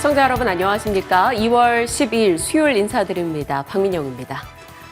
시청자 여러분 안녕하십니까? 2월 12일 수요일 인사드립니다. 박민영입니다.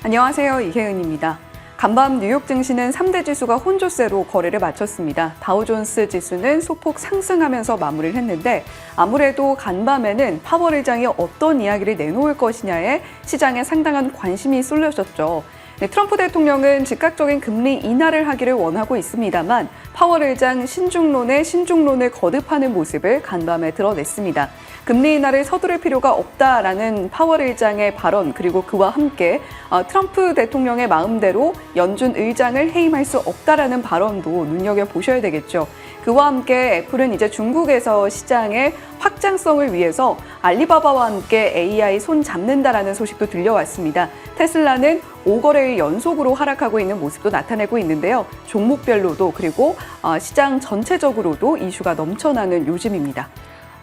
안녕하세요. 이혜은입니다. 간밤 뉴욕 증시는 3대 지수가 혼조세로 거래를 마쳤습니다. 다우존스 지수는 소폭 상승하면서 마무리를 했는데 아무래도 간밤에는 파월 의장이 어떤 이야기를 내놓을 것이냐에 시장에 상당한 관심이 쏠려졌죠. 트럼프 대통령은 즉각적인 금리 인하를 하기를 원하고 있습니다만 파월 의장 신중론에 신중론을 거듭하는 모습을 간밤에 드러냈습니다. 금리 인하를 서두를 필요가 없다라는 파월 의장의 발언, 그리고 그와 함께 트럼프 대통령의 마음대로 연준 의장을 해임할 수 없다라는 발언도 눈여겨보셔야 되겠죠. 그와 함께 애플은 이제 중국에서 시장의 확장성을 위해서 알리바바와 함께 AI 손 잡는다라는 소식도 들려왔습니다. 테슬라는 5거래일 연속으로 하락하고 있는 모습도 나타내고 있는데요. 종목별로도 그리고 시장 전체적으로도 이슈가 넘쳐나는 요즘입니다.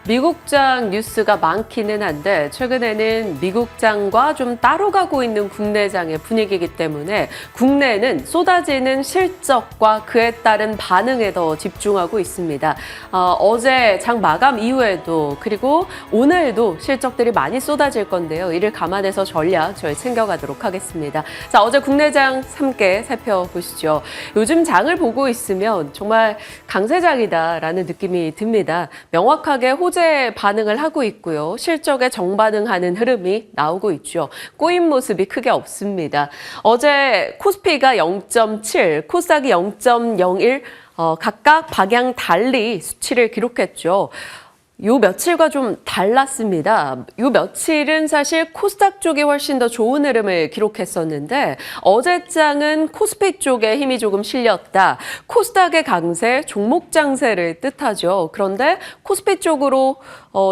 미국장 뉴스가 많기는 한데 최근에는 미국장과 좀 따로 가고 있는 국내장의 분위기이기 때문에 국내는 쏟아지는 실적과 그에 따른 반응에 더 집중하고 있습니다. 어제 장 마감 이후에도 그리고 오늘도 실적들이 많이 쏟아질 건데요. 이를 감안해서 전략 저희 챙겨가도록 하겠습니다. 자, 어제 국내장 함께 살펴보시죠. 요즘 장을 보고 있으면 정말 강세장이다라는 느낌이 듭니다. 명확하게 호재 반응을 하고 있고요. 실적에 정반응하는 흐름이 나오고 있죠. 꼬인 모습이 크게 없습니다. 어제 코스피가 0.7, 코스닥이 0.01 각각 방향 달리 수치를 기록했죠. 요 며칠과 좀 달랐습니다. 요 며칠은 사실 코스닥 쪽이 훨씬 더 좋은 흐름을 기록했었는데 어제장은 코스피 쪽에 힘이 조금 실렸다. 코스닥의 강세, 종목 장세를 뜻하죠. 그런데 코스피 쪽으로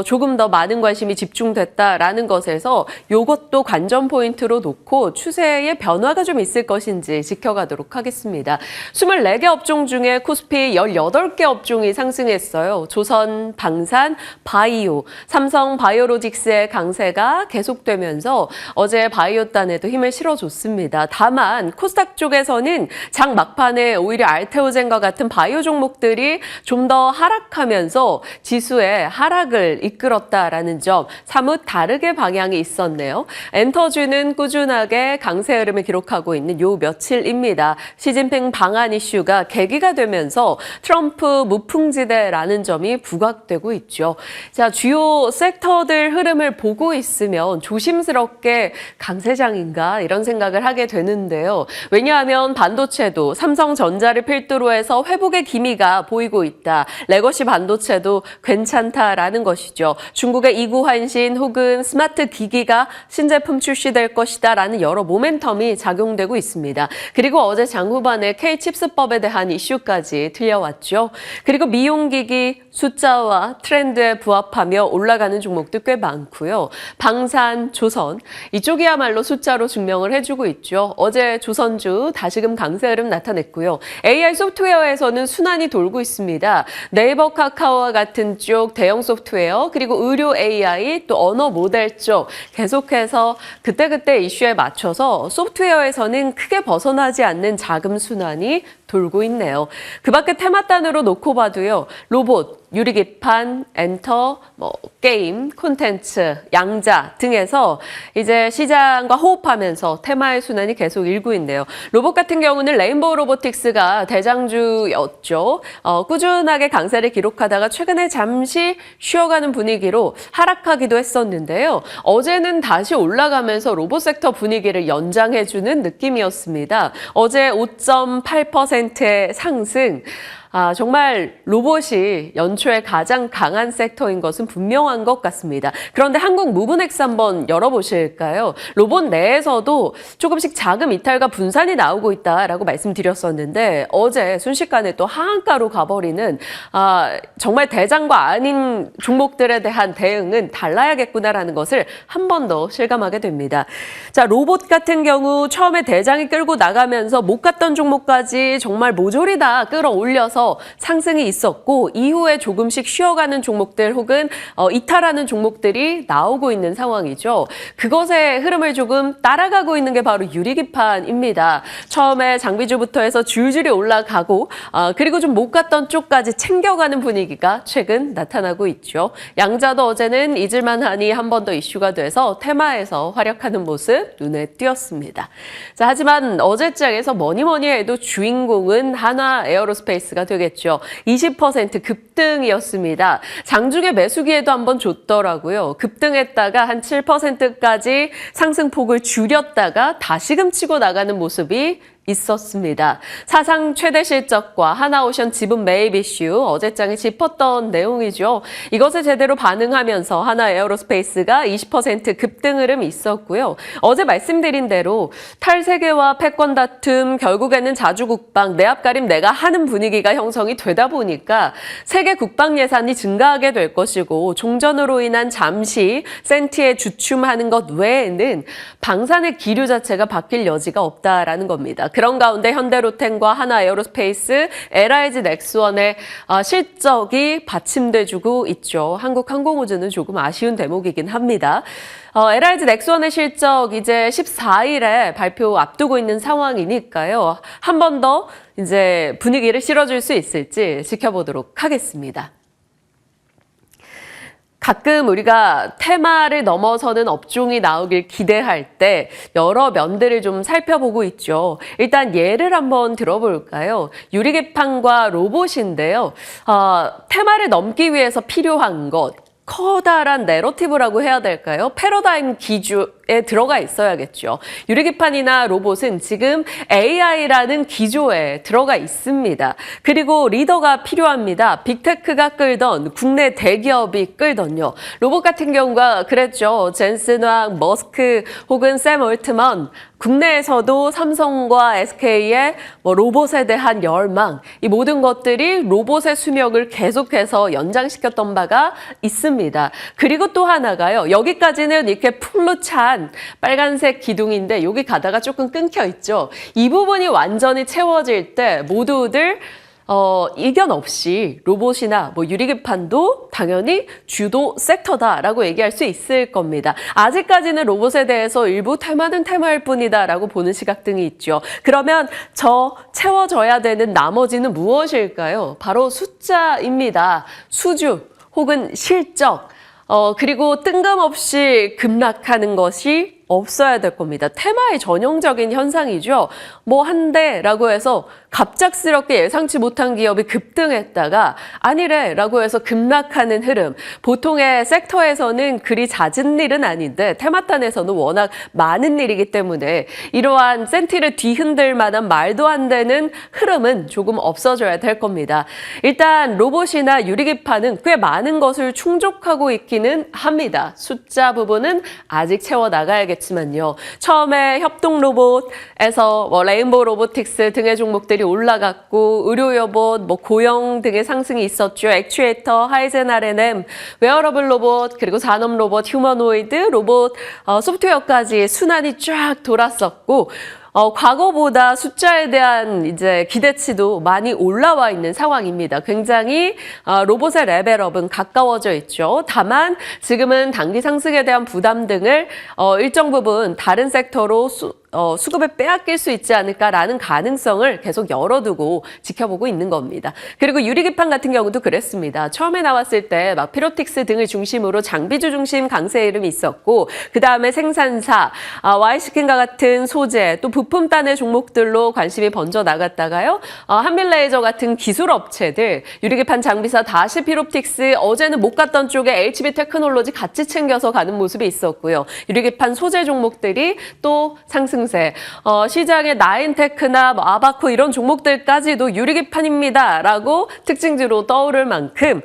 조금 더 많은 관심이 집중됐다라는 것에서 이것도 관전 포인트로 놓고 추세의 변화가 좀 있을 것인지 지켜가도록 하겠습니다. 24개 업종 중에 코스피 18개 업종이 상승했어요. 조선, 방산, 바이오, 삼성 바이오로직스의 강세가 계속되면서 어제 바이오단에도 힘을 실어줬습니다. 다만 코스닥 쪽에서는 장 막판에 오히려 알테오젠과 같은 바이오 종목들이 좀 더 하락하면서 지수의 하락을 이끌었다라는 점 사뭇 다르게 방향이 있었네요. 엔터주는 꾸준하게 강세 흐름을 기록하고 있는 요 며칠입니다. 시진핑 방한 이슈가 계기가 되면서 트럼프 무풍지대라는 점이 부각되고 있죠. 자, 주요 섹터들 흐름을 보고 있으면 조심스럽게 강세장인가 이런 생각을 하게 되는데요. 왜냐하면 반도체도 삼성전자를 필두로 해서 회복의 기미가 보이고 있다. 레거시 반도체도 괜찮다라는 것이죠. 중국의 이구환신 혹은 스마트 기기가 신제품 출시될 것이다라는 여러 모멘텀이 작용되고 있습니다. 그리고 어제 장 후반에 K칩스법에 대한 이슈까지 들려왔죠. 그리고 미용기기 숫자와 트렌드에 부합하며 올라가는 종목도 꽤 많고요. 방산, 조선 이쪽이야말로 숫자로 증명을 해주고 있죠. 어제 조선주 다시금 강세 흐름 나타냈고요. AI 소프트웨어에서는 순환이 돌고 있습니다. 네이버, 카카오와 같은 쪽 대형 소프트웨어 그리고 의료 AI 또 언어 모델 쪽 계속해서 그때그때 이슈에 맞춰서 소프트웨어에서는 크게 벗어나지 않는 자금 순환이 돌고 있네요. 그 밖에 테마단으로 놓고 봐도요. 로봇, 유리기판, 엔터, 게임, 콘텐츠, 양자 등에서 이제 시장과 호흡하면서 테마의 순환이 계속 일고 있네요. 로봇 같은 경우는 레인보우 로보틱스가 대장주였죠. 꾸준하게 강세를 기록하다가 최근에 잠시 쉬어가는 분위기로 하락하기도 했었는데요. 어제는 다시 올라가면서 로봇 섹터 분위기를 연장해주는 느낌이었습니다. 어제 5.8%의 상승. 정말 로봇이 연초에 가장 강한 섹터인 것은 분명한 것 같습니다. 그런데 한국 무브넥스 한번 열어보실까요? 로봇 내에서도 조금씩 자금 이탈과 분산이 나오고 있다라고 말씀드렸었는데 어제 순식간에 또 하한가로 가버리는 정말 대장과 아닌 종목들에 대한 대응은 달라야겠구나라는 것을 한 번 더 실감하게 됩니다. 자, 로봇 같은 경우 처음에 대장이 끌고 나가면서 못 갔던 종목까지 정말 모조리 다 끌어올려서 이어서 상승이 있었고 이후에 조금씩 쉬어가는 종목들 혹은 이탈하는 종목들이 나오고 있는 상황이죠. 그것의 흐름을 조금 따라가고 있는 게 바로 유리기판입니다. 처음에 장비주부터 해서 줄줄이 올라가고 그리고 좀 못 갔던 쪽까지 챙겨가는 분위기가 최근 나타나고 있죠. 양자도 어제는 잊을만하니 한 번 더 이슈가 돼서 테마에서 활약하는 모습 눈에 띄었습니다. 자, 하지만 어제장에서 뭐니 해도 주인공은 한화 에어로스페이스가 되겠죠. 20% 급등이었습니다. 장중에 매수기에도 한번 줬더라고요. 급등했다가 한 7%까지 상승폭을 줄였다가 다시금 치고 나가는 모습이 있었습니다. 사상 최대 실적과 하나오션 지분 매입 이슈 어제장에 짚었던 내용이죠. 이것에 제대로 반응하면서 하나 에어로스페이스가 20% 급등 흐름이 있었고요. 어제 말씀드린 대로 탈세계와 패권 다툼 결국에는 자주국방 내 앞가림 내가 하는 분위기가 형성이 되다 보니까 세계 국방 예산이 증가하게 될 것이고 종전으로 인한 잠시 센티에 주춤하는 것 외에는 방산의 기류 자체가 바뀔 여지가 없다라는 겁니다. 그런 가운데 현대로템과 하나에어로스페이스, LIG 넥스원의 실적이 받침돼주고 있죠. 한국항공우주는 조금 아쉬운 대목이긴 합니다. LIG 넥스원의 실적 이제 14일에 발표 앞두고 있는 상황이니까요. 한 번 더 이제 분위기를 실어줄 수 있을지 지켜보도록 하겠습니다. 가끔 우리가 테마를 넘어서는 업종이 나오길 기대할 때 여러 면들을 좀 살펴보고 있죠. 일단 예를 한번 들어볼까요? 유리개판과 로봇인데요. 테마를 넘기 위해서 필요한 것. 커다란 내러티브라고 해야 될까요? 패러다임 기조에 들어가 있어야겠죠. 유리기판이나 로봇은 지금 AI라는 기조에 들어가 있습니다. 그리고 리더가 필요합니다. 빅테크가 끌던 국내 대기업이 끌던요. 로봇 같은 경우가 그랬죠. 젠슨 황, 머스크 혹은 샘 올트먼 국내에서도 삼성과 SK의 로봇에 대한 열망, 이 모든 것들이 로봇의 수명을 계속해서 연장시켰던 바가 있습니다. 그리고 또 하나가요. 여기까지는 이렇게 풀로 찬 빨간색 기둥인데 여기 가다가 조금 끊겨 있죠. 이 부분이 완전히 채워질 때 모두들 이견 없이 로봇이나 유리기판도 당연히 주도 섹터다라고 얘기할 수 있을 겁니다. 아직까지는 로봇에 대해서 일부 테마는 테마일 뿐이다라고 보는 시각 등이 있죠. 그러면 채워져야 되는 나머지는 무엇일까요? 바로 숫자입니다. 수주 혹은 실적. 그리고 뜬금없이 급락하는 것이 없어야 될 겁니다. 테마의 전형적인 현상이죠. 한 대라고 해서 갑작스럽게 예상치 못한 기업이 급등했다가 아니래라고 해서 급락하는 흐름. 보통의 섹터에서는 그리 잦은 일은 아닌데 테마탄에서는 워낙 많은 일이기 때문에 이러한 센티를 뒤흔들 만한 말도 안 되는 흐름은 조금 없어져야 될 겁니다. 일단 로봇이나 유리기판은 꽤 많은 것을 충족하고 있기는 합니다. 숫자 부분은 아직 채워나가야겠지만요. 처음에 협동로봇에서 레인보우 로보틱스 등의 종목들이 올라갔고 의료여봇, 고용 등의 상승이 있었죠. 액추에이터, 하이젠 R&M, 웨어러블 로봇, 그리고 산업 로봇, 휴머노이드, 로봇, 소프트웨어까지 순환이 쫙 돌았었고 과거보다 숫자에 대한 이제 기대치도 많이 올라와 있는 상황입니다. 굉장히 로봇의 레벨업은 가까워져 있죠. 다만 지금은 단기 상승에 대한 부담 등을 일정 부분 다른 sek터로 수급을 빼앗길 수 있지 않을까라는 가능성을 계속 열어두고 지켜보고 있는 겁니다. 그리고 유리기판 같은 경우도 그랬습니다. 처음에 나왔을 때 피로틱스 등을 중심으로 장비주 중심 강세 이름이 있었고 그 다음에 생산사, Y스킨과 같은 소재, 또 부품단의 종목들로 관심이 번져 나갔다가요. 한밀레이저 같은 기술 업체들, 유리기판 장비사 다시 피로틱스, 어제는 못 갔던 쪽에 HB 테크놀로지 같이 챙겨서 가는 모습이 있었고요. 유리기판 소재 종목들이 또 상승세, 시장의 나인테크나 아바코 이런 종목들까지도 유리기판입니다라고 특징주로 떠오를 만큼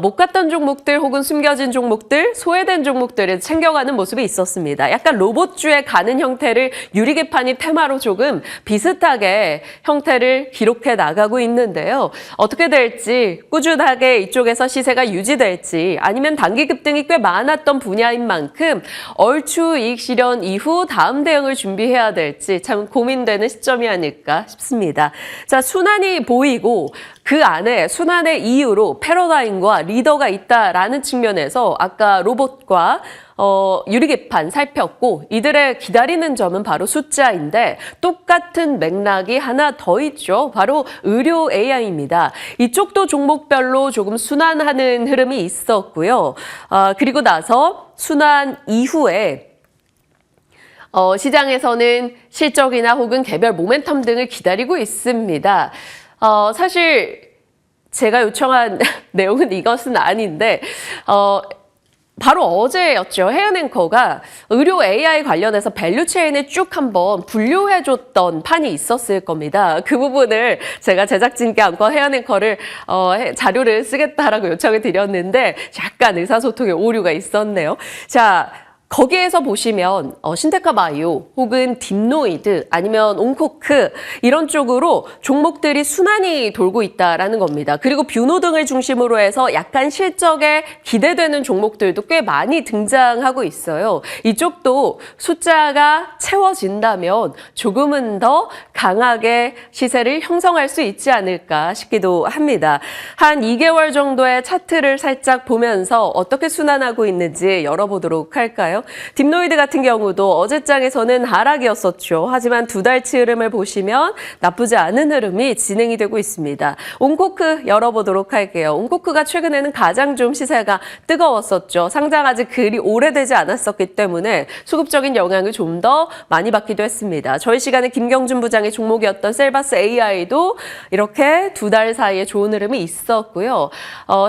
못 갔던 종목들 혹은 숨겨진 종목들, 소외된 종목들을 챙겨가는 모습이 있었습니다. 약간 로봇주에 가는 형태를 유리기판이 테마로 조금 비슷하게 형태를 기록해 나가고 있는데요. 어떻게 될지 꾸준하게 이쪽에서 시세가 유지될지 아니면 단기 급등이 꽤 많았던 분야인 만큼 얼추 이익 실현 이후 다음 대응을 준비해 해야 될지 참 고민되는 시점이 아닐까 싶습니다. 자, 순환이 보이고 그 안에 순환의 이유로 패러다임과 리더가 있다라는 측면에서 아까 로봇과 유리개판 살폈고 이들의 기다리는 점은 바로 숫자인데 똑같은 맥락이 하나 더 있죠. 바로 의료 AI입니다. 이쪽도 종목별로 조금 순환하는 흐름이 있었고요. 그리고 나서 순환 이후에 시장에서는 실적이나 혹은 개별 모멘텀 등을 기다리고 있습니다. 사실 제가 요청한 내용은 이것은 아닌데 바로 어제였죠. 혜은 앵커가 의료 AI 관련해서 밸류체인을 쭉 한번 분류해줬던 판이 있었을 겁니다. 그 부분을 제가 제작진께 안고 혜은 앵커를 자료를 쓰겠다라고 요청을 드렸는데 약간 의사소통에 오류가 있었네요. 자, 거기에서 보시면 신테카 바이오 혹은 딥노이드 아니면 온코크 이런 쪽으로 종목들이 순환이 돌고 있다라는 겁니다. 그리고 뷰노 등을 중심으로 해서 약간 실적에 기대되는 종목들도 꽤 많이 등장하고 있어요. 이쪽도 숫자가 채워진다면 조금은 더 강하게 시세를 형성할 수 있지 않을까 싶기도 합니다. 한 2개월 정도의 차트를 살짝 보면서 어떻게 순환하고 있는지 열어보도록 할까요? 딥노이드 같은 경우도 어제장에서는 하락이었었죠. 하지만 두 달치 흐름을 보시면 나쁘지 않은 흐름이 진행이 되고 있습니다. 온코크 열어보도록 할게요. 온코크가 최근에는 가장 좀 시세가 뜨거웠었죠. 상장 아직 그리 오래되지 않았었기 때문에 수급적인 영향을 좀 더 많이 받기도 했습니다. 저희 시간에 김경준 부장의 종목이었던 셀바스 AI도 이렇게 두 달 사이에 좋은 흐름이 있었고요.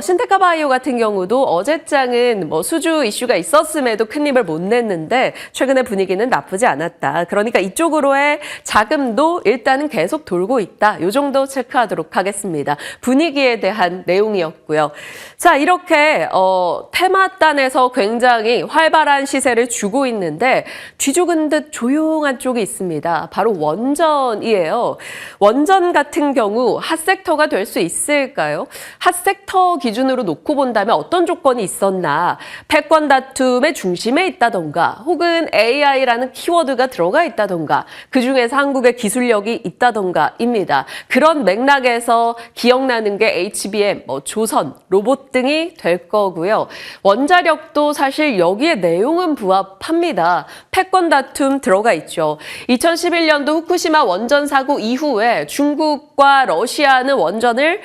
신테카 바이오 같은 경우도 어제장은 수주 이슈가 있었음에도 큰 힘을 못 냈는데 최근에 분위기는 나쁘지 않았다. 그러니까 이쪽으로의 자금도 일단은 계속 돌고 있다. 이 정도 체크하도록 하겠습니다. 분위기에 대한 내용이었고요. 자, 이렇게 테마단에서 굉장히 활발한 시세를 주고 있는데 뒤죽은 듯 조용한 쪽이 있습니다. 바로 원전이에요. 원전 같은 경우 핫섹터가 될 수 있을까요? 핫섹터 기준으로 놓고 본다면 어떤 조건이 있었나? 패권 다툼의 중심에 있다던가 혹은 AI라는 키워드가 들어가 있다던가 그중에서 한국의 기술력이 있다던가입니다. 그런 맥락에서 기억나는 게 HBM, 조선, 로봇 등이 될 거고요. 원자력도 사실 여기에 내용은 부합합니다. 패권 다툼 들어가 있죠. 2011년도 후쿠시마 원전 사고 이후에 중국과 러시아는 원전을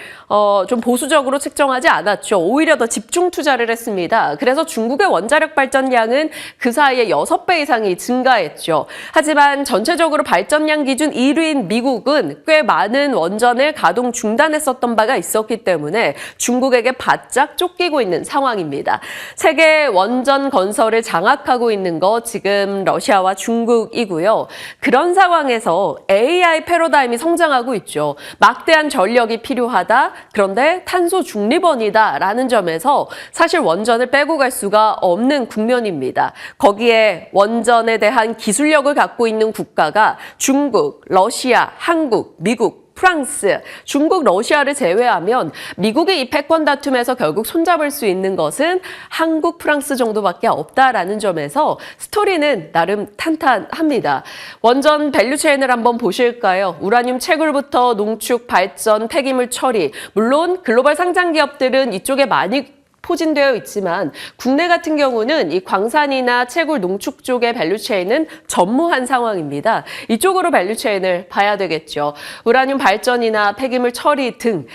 좀 보수적으로 측정하지 않았죠. 오히려 더 집중 투자를 했습니다. 그래서 중국의 원자력 발전량은 그 사이에 6배 이상이 증가했죠. 하지만 전체적으로 발전량 기준 1위인 미국은 꽤 많은 원전을 가동 중단했었던 바가 있었기 때문에 중국에게 바짝 쫓기고 있는 상황입니다. 세계 원전 건설을 장악하고 있는 거 지금 러시아와 중국이고요. 그런 상황에서 AI 패러다임이 성장하고 있죠. 막대한 전력이 필요하다. 그런데 탄소 중립원이다라는 점에서 사실 원전을 빼고 갈 수가 없는 국면입니다. 거기에 원전에 대한 기술력을 갖고 있는 국가가 중국, 러시아, 한국, 미국, 프랑스, 중국, 러시아를 제외하면 미국의 이 패권 다툼에서 결국 손잡을 수 있는 것은 한국, 프랑스 정도밖에 없다라는 점에서 스토리는 나름 탄탄합니다. 원전 밸류체인을 한번 보실까요? 우라늄 채굴부터 농축, 발전, 폐기물 처리, 물론 글로벌 상장 기업들은 이쪽에 많이 포진되어 있지만 국내 같은 경우는 이 광산이나 채굴 농축 쪽의 밸류체인은 전무한 상황입니다. 이쪽으로 밸류체인을 봐야 되겠죠. 우라늄 발전이나 폐기물 처리 등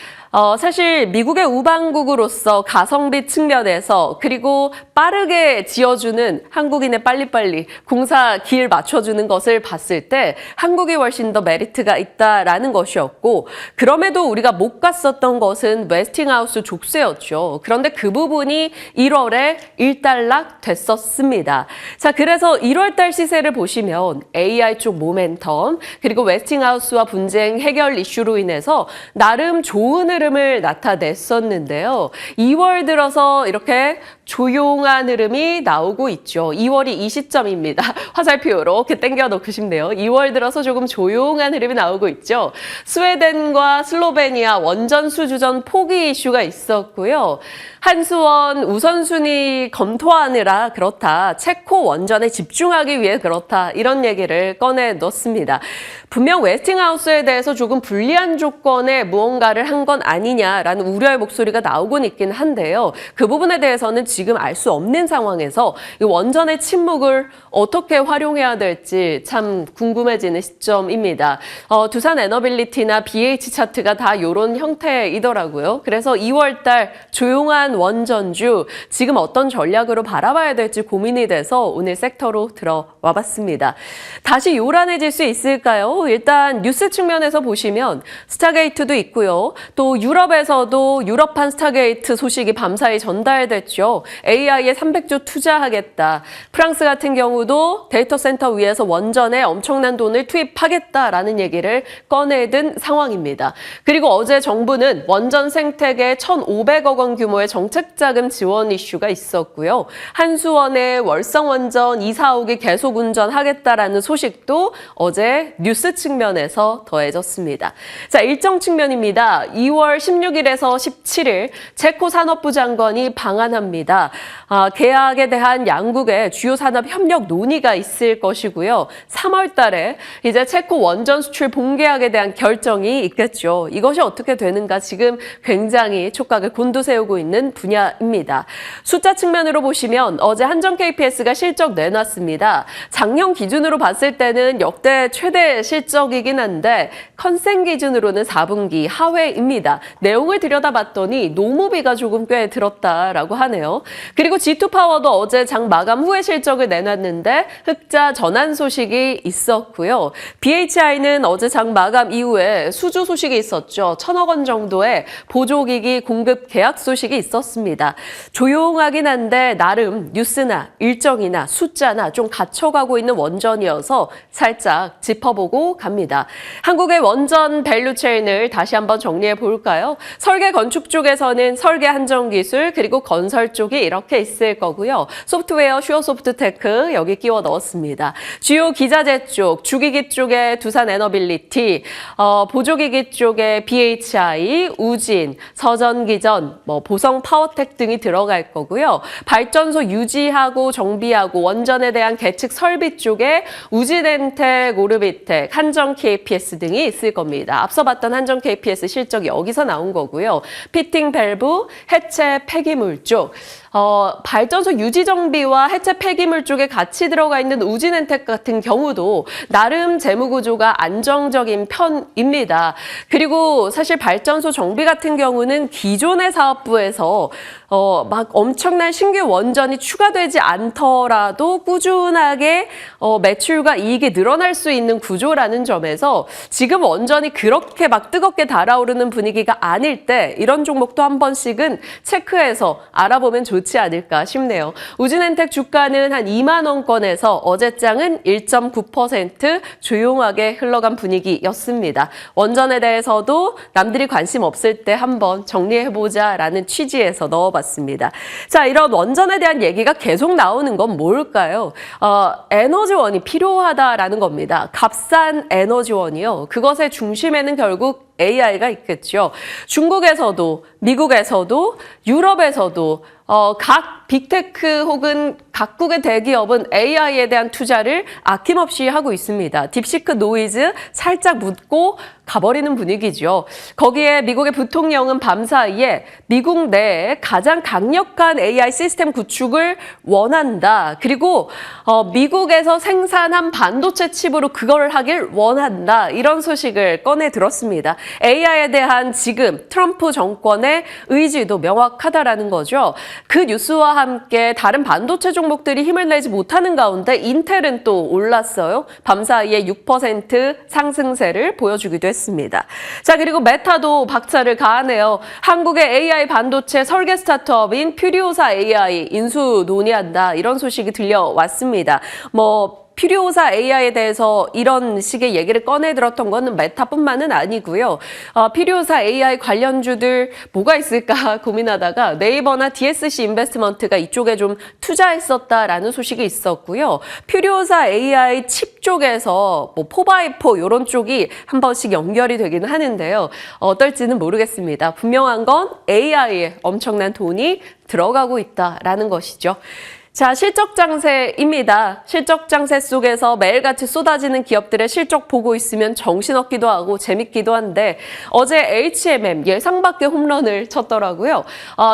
사실 미국의 우방국으로서 가성비 측면에서 그리고 빠르게 지어주는 한국인의 빨리빨리 공사 길 맞춰주는 것을 봤을 때 한국이 훨씬 더 메리트가 있다라는 것이었고 그럼에도 우리가 못 갔었던 것은 웨스팅하우스 족쇄였죠. 그런데 그 부분이 1월에 일단락 됐었습니다. 자, 그래서 1월달 시세를 보시면 AI 쪽 모멘텀 그리고 웨스팅하우스와 분쟁 해결 이슈로 인해서 나름 좋은 흐름 흐름을 나타냈었는데요. 2월 들어서 이렇게 조용한 흐름이 나오고 있죠. 2월이 이 시점입니다. 화살표 이렇게 당겨놓고 싶네요. 2월 들어서 조금 조용한 흐름이 나오고 있죠. 스웨덴과 슬로베니아 원전 수주전 포기 이슈가 있었고요. 한수원 우선순위 검토하느라 그렇다. 체코 원전에 집중하기 위해 그렇다. 이런 얘기를 꺼내놓습니다. 분명 웨스팅하우스에 대해서 조금 불리한 조건에 무언가를 한 건 아니냐라는 우려의 목소리가 나오곤 있긴 한데요. 그 부분에 대해서는 지금 알 수 없는 상황에서 이 원전의 침묵을 어떻게 활용해야 될지 참 궁금해지는 시점입니다. 두산 에너빌리티나 BH 차트가 다 이런 형태이더라고요. 그래서 2월 달 조용한 원전주 지금 어떤 전략으로 바라봐야 될지 고민이 돼서 오늘 섹터로 들어와 봤습니다. 다시 요란해질 수 있을까요? 일단 뉴스 측면에서 보시면 스타게이트도 있고요. 또 유럽에서도 유럽판 스타게이트 소식이 밤사이 전달됐죠. AI에 300조 투자하겠다. 프랑스 같은 경우도 데이터 센터 위에서 원전에 엄청난 돈을 투입하겠다라는 얘기를 꺼내든 상황입니다. 그리고 어제 정부는 원전 생태계 1,500억 원 규모의 정책자금 지원 이슈가 있었고요. 한수원의 월성원전 2, 4호기 계속 운전하겠다라는 소식도 어제 뉴스 측면에서 더해졌습니다. 자, 일정 측면입니다. 2월 16일에서 17일 체코 산업부 장관이 방한합니다. 계약에 대한 양국의 주요 산업 협력 논의가 있을 것이고요. 3월 달에 이제 체코 원전 수출 본계약에 대한 결정이 있겠죠. 이것이 어떻게 되는가 지금 굉장히 촉각을 곤두세우고 있는 분야입니다. 숫자 측면으로 보시면 어제 한전 KPS가 실적 내놨습니다. 작년 기준으로 봤을 때는 역대 최대 실적이긴 한데 컨센 기준으로는 4분기 하회입니다. 내용을 들여다봤더니 노무비가 조금 꽤 들었다라고 하네요. 그리고 G2파워도 어제 장 마감 후에 실적을 내놨는데 흑자 전환 소식이 있었고요. BHI는 어제 장 마감 이후에 수주 소식이 있었죠. 1,000억 원 정도의 보조기기 공급 계약 소식이 있었습니다. 조용하긴 한데 나름 뉴스나 일정이나 숫자나 좀 갖춰가고 있는 원전이어서 살짝 짚어보고 갑니다. 한국의 원전 밸류체인을 다시 한번 정리해 볼까요? 설계 건축 쪽에서는 설계 한정기술 그리고 건설 쪽이 이렇게 있을 거고요. 소프트웨어 슈어소프트테크 여기 끼워 넣었습니다. 주요 기자재 쪽, 주기기 쪽에 두산 에너빌리티, 보조기기 쪽에 BHI, 우진, 서전기전, 보성 파워텍 등이 들어갈 거고요. 발전소 유지하고 정비하고 원전에 대한 계측 설비 쪽에 우진엔텍, 오르비텍, 한전 KPS 등이 있을 겁니다. 앞서 봤던 한전 KPS 실적이 여기서 나온 거고요. 피팅 밸브, 해체 폐기물 쪽, 발전소 유지 정비와 해체 폐기물 쪽에 같이 들어가 있는 우진엔텍 같은 경우도 나름 재무 구조가 안정적인 편입니다. 그리고 사실 발전소 정비 같은 경우는 기존의 사업부에서 막 엄청난 신규 원전이 추가되지 않더라도 꾸준하게 매출과 이익이 늘어날 수 있는 구조라는 점에서 지금 원전이 그렇게 막 뜨겁게 달아오르는 분위기가 아닐 때 이런 종목도 한 번씩은 체크해서 알아보면 좋지 않을까 싶네요. 우진엔텍 주가는 한 2만 원권에서 어제장은 1.9% 조용하게 흘러간 분위기였습니다. 원전에 대해서도 남들이 관심 없을 때 한번 정리해보자라는 취지에서 넣어봤습니다. 자, 이런 원전에 대한 얘기가 계속 나오는 건 뭘까요? 에너지원이 필요하다라는 겁니다. 값싼 에너지원이요. 그것의 중심에는 결국 AI가 있겠죠. 중국에서도, 미국에서도, 유럽에서도 각 빅테크 혹은 각국의 대기업은 AI에 대한 투자를 아낌없이 하고 있습니다. 딥시크 노이즈 살짝 묻고 가버리는 분위기죠. 거기에 미국의 부통령은 밤사이에 미국 내에 가장 강력한 AI 시스템 구축을 원한다. 그리고 미국에서 생산한 반도체 칩으로 그걸 하길 원한다. 이런 소식을 꺼내 들었습니다. AI에 대한 지금 트럼프 정권의 의지도 명확하다라는 거죠. 그 뉴스와 함께 다른 반도체 종목들이 힘을 내지 못하는 가운데 인텔은 또 올랐어요. 밤사이에 6% 상승세를 보여주기도 했습니다. 자, 그리고 메타도 박차를 가하네요. 한국의 AI 반도체 설계 스타트업인 퓨리오사 AI 인수 논의한다. 이런 소식이 들려왔습니다. 퓨리오사 AI에 대해서 이런 식의 얘기를 꺼내들었던 거는 메타뿐만은 아니고요. 퓨리오사 AI 관련주들 뭐가 있을까 고민하다가 네이버나 DSC 인베스트먼트가 이쪽에 좀 투자했었다라는 소식이 있었고요. 퓨리오사 AI 칩 쪽에서 뭐 4x4 이런 쪽이 한 번씩 연결이 되기는 하는데요. 어떨지는 모르겠습니다. 분명한 건 AI에 엄청난 돈이 들어가고 있다라는 것이죠. 자, 실적 장세입니다. 실적 장세 속에서 매일같이 쏟아지는 기업들의 실적 보고 있으면 정신없기도 하고 재밌기도 한데 어제 HMM 예상 밖의 홈런을 쳤더라고요.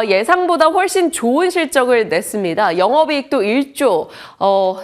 예상보다 훨씬 좋은 실적을 냈습니다. 영업이익도 1조,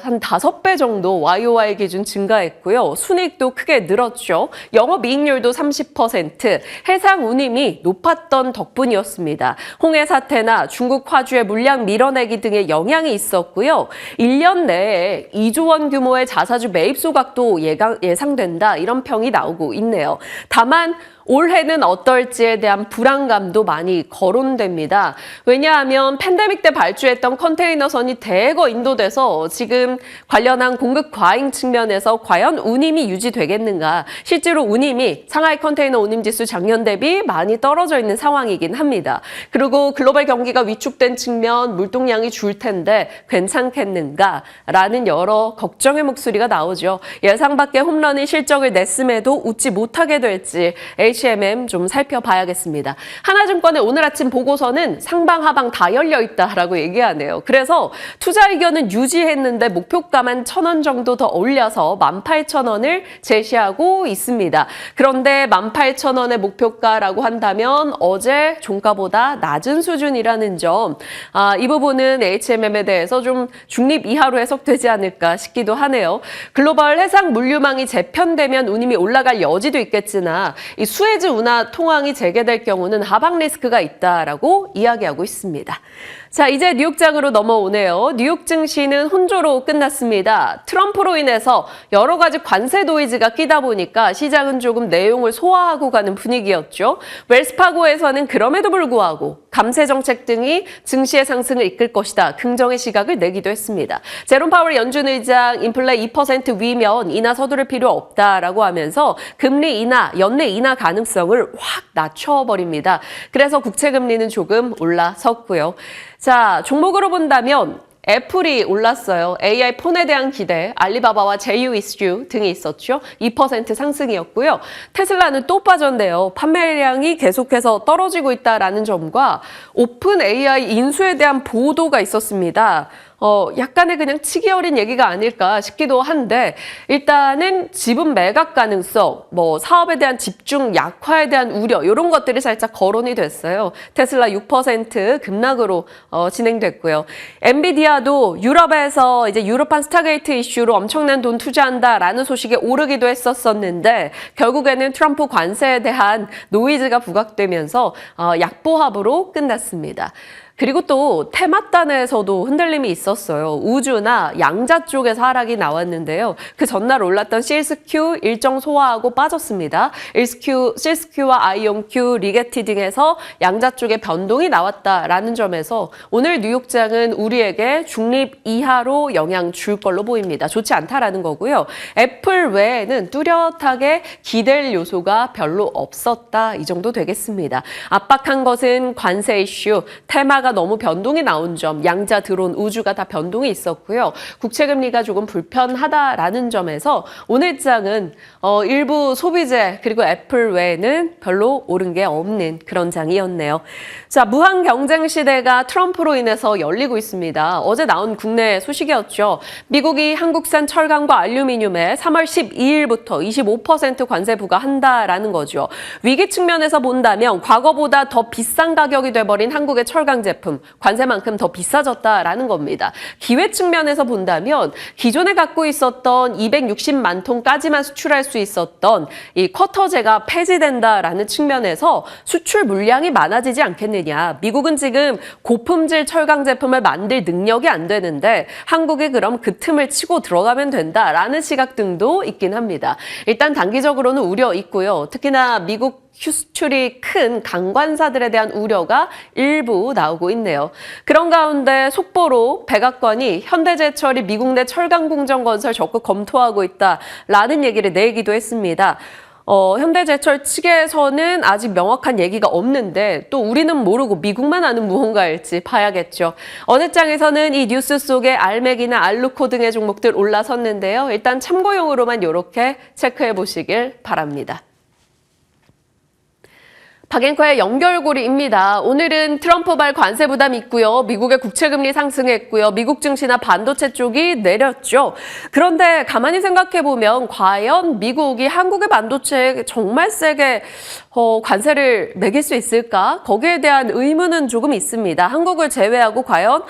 한 5배 정도 YOY 기준 증가했고요. 순이익도 크게 늘었죠. 영업이익률도 30%, 해상 운임이 높았던 덕분이었습니다. 홍해 사태나 중국 화주의 물량 밀어내기 등의 영향이 있었고요. 1년 내에 2조 원 규모의 자사주 매입 소각도 예상된다. 이런 평이 나오고 있네요. 다만 올해는 어떨지에 대한 불안감도 많이 거론됩니다. 왜냐하면 팬데믹 때 발주했던 컨테이너선이 대거 인도돼서 지금 관련한 공급 과잉 측면에서 과연 운임이 유지되겠는가. 실제로 운임이 상하이 컨테이너 운임지수 작년 대비 많이 떨어져 있는 상황이긴 합니다. 그리고 글로벌 경기가 위축된 측면 물동량이 줄 텐데 괜찮겠는가라는 여러 걱정의 목소리가 나오죠. 예상 밖의 홈런인 실적을 냈음에도 웃지 못하게 될지 HMM 좀 살펴봐야겠습니다. 하나증권의 오늘 아침 보고서는 상방하방 다 열려있다라고 얘기하네요. 그래서 투자 의견은 유지했는데 목표가만 1,000원 정도 더 올려서 18,000원을 제시하고 있습니다. 그런데 18,000원의 목표가라고 한다면 어제 종가보다 낮은 수준이라는 점, 이 부분은 HMM에 대해서 좀 중립 이하로 해석되지 않을까 싶기도 하네요. 글로벌 해상 물류망이 재편되면 운임이 올라갈 여지도 있겠으나 이 수에즈 운하 통항이 재개될 경우는 하방 리스크가 있다라고 이야기하고 있습니다. 자, 이제 뉴욕장으로 넘어오네요. 뉴욕 증시는 혼조로 끝났습니다. 트럼프로 인해서 여러 가지 관세 노이즈가 끼다 보니까 시장은 조금 내용을 소화하고 가는 분위기였죠. 웰스파고에서는 그럼에도 불구하고 감세 정책 등이 증시의 상승을 이끌 것이다. 긍정의 시각을 내기도 했습니다. 제롬 파월 연준 의장 인플레 2% 위면 인하 서두를 필요 없다라고 하면서 금리 인하, 연내 인하 가능성을 확 낮춰버립니다. 그래서 국채 금리는 조금 올라섰고요. 자, 종목으로 본다면 애플이 올랐어요. AI 폰에 대한 기대, 알리바바와 제휴 이슈 등이 있었죠. 2% 상승이었고요. 테슬라는 또 빠졌네요. 판매량이 계속해서 떨어지고 있다는 점과 오픈 AI 인수에 대한 보도가 있었습니다. 약간의 그냥 치기 어린 얘기가 아닐까 싶기도 한데 일단은 지분 매각 가능성, 사업에 대한 집중 약화에 대한 우려 이런 것들이 살짝 거론이 됐어요. 테슬라 6% 급락으로 진행됐고요. 엔비디아도 유럽에서 이제 유럽판 스타게이트 이슈로 엄청난 돈 투자한다라는 소식에 오르기도 했었는데 결국에는 트럼프 관세에 대한 노이즈가 부각되면서 약보합으로 끝났습니다. 그리고 또 테마단에서도 흔들림이 있었어요. 우주나 양자 쪽에서 하락이 나왔는데요. 그 전날 올랐던 실스큐 일정 소화하고 빠졌습니다. 실스큐와 아이온큐, 리게티 등에서 양자 쪽에 변동이 나왔다라는 점에서 오늘 뉴욕장은 우리에게 중립 이하로 영향 줄 걸로 보입니다. 좋지 않다라는 거고요. 애플 외에는 뚜렷하게 기댈 요소가 별로 없었다. 이 정도 되겠습니다. 압박한 것은 관세 이슈, 테마가 너무 변동이 나온 점, 양자 드론, 우주가 다 변동이 있었고요. 국채금리가 조금 불편하다라는 점에서 오늘 장은 일부 소비재 그리고 애플 외에는 별로 오른 게 없는 그런 장이었네요. 자, 무한 경쟁 시대가 트럼프로 인해서 열리고 있습니다. 어제 나온 국내 소식이었죠. 미국이 한국산 철강과 알루미늄에 3월 12일부터 25% 관세 부과한다라는 거죠. 위기 측면에서 본다면 과거보다 더 비싼 가격이 돼버린 한국의 철강 제품 관세만큼 더 비싸졌다라는 겁니다. 기회 측면에서 본다면 기존에 갖고 있었던 260만 톤까지만 수출할 수 있었던 이 쿼터제가 폐지된다라는 측면에서 수출 물량이 많아지지 않겠느냐. 미국은 지금 고품질 철강 제품을 만들 능력이 안 되는데 한국이 그럼 그 틈을 치고 들어가면 된다라는 시각 등도 있긴 합니다. 일단 단기적으로는 우려 있고요. 특히나 미국 수출이 큰 강관사들에 대한 우려가 일부 나오고 있네요. 그런 가운데 속보로 백악관이 현대제철이 미국 내 철강 공정 건설 적극 검토하고 있다라는 얘기를 내기도 했습니다. 현대제철 측에서는 아직 명확한 얘기가 없는데 또 우리는 모르고 미국만 아는 무언가일지 봐야겠죠. 어제 장에서는 이 뉴스 속에 알맥이나 알루코 등의 종목들 올라섰는데요. 일단 참고용으로만 이렇게 체크해 보시길 바랍니다. 박앵커의 연결고리입니다. 오늘은 트럼프발 관세 부담 있고요. 미국의 국채금리 상승했고요. 미국 증시나 반도체 쪽이 내렸죠. 그런데 가만히 생각해보면 과연 미국이 한국의 반도체에 정말 세게 관세를 매길 수 있을까? 거기에 대한 의문은 조금 있습니다. 한국을 제외하고 과연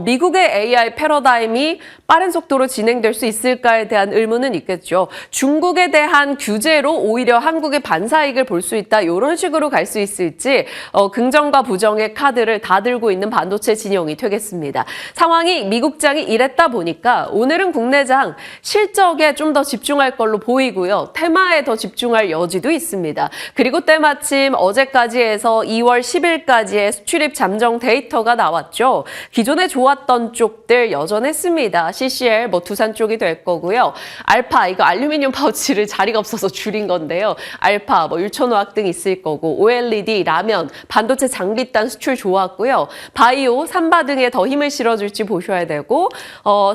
미국의 AI 패러다임이 빠른 속도로 진행될 수 있을까에 대한 의문은 있겠죠. 중국에 대한 규제로 오히려 한국의 반사이익을 볼 수 있다. 이런 식으로 갈 수 있을지 긍정과 부정의 카드를 다 들고 있는 반도체 진영이 되겠습니다. 상황이 미국장이 이랬다 보니까 오늘은 국내장 실적에 좀 더 집중할 걸로 보이고요. 테마에 더 집중할 여지도 있습니다. 그리고 때마침 어제까지 해서 2월 10일까지의 수출입 잠정 데이터가 나왔죠. 기존에 좋았던 쪽들 여전했습니다. CCL, 두산 쪽이 될 거고요. 알파, 이거 알루미늄 파우치를 자리가 없어서 줄인 건데요. 알파, 율천화학 등 있을 거고 OLED, 라면, 반도체 장비단 수출 좋았고요. 바이오, 삼바 등에 더 힘을 실어줄지 보셔야 되고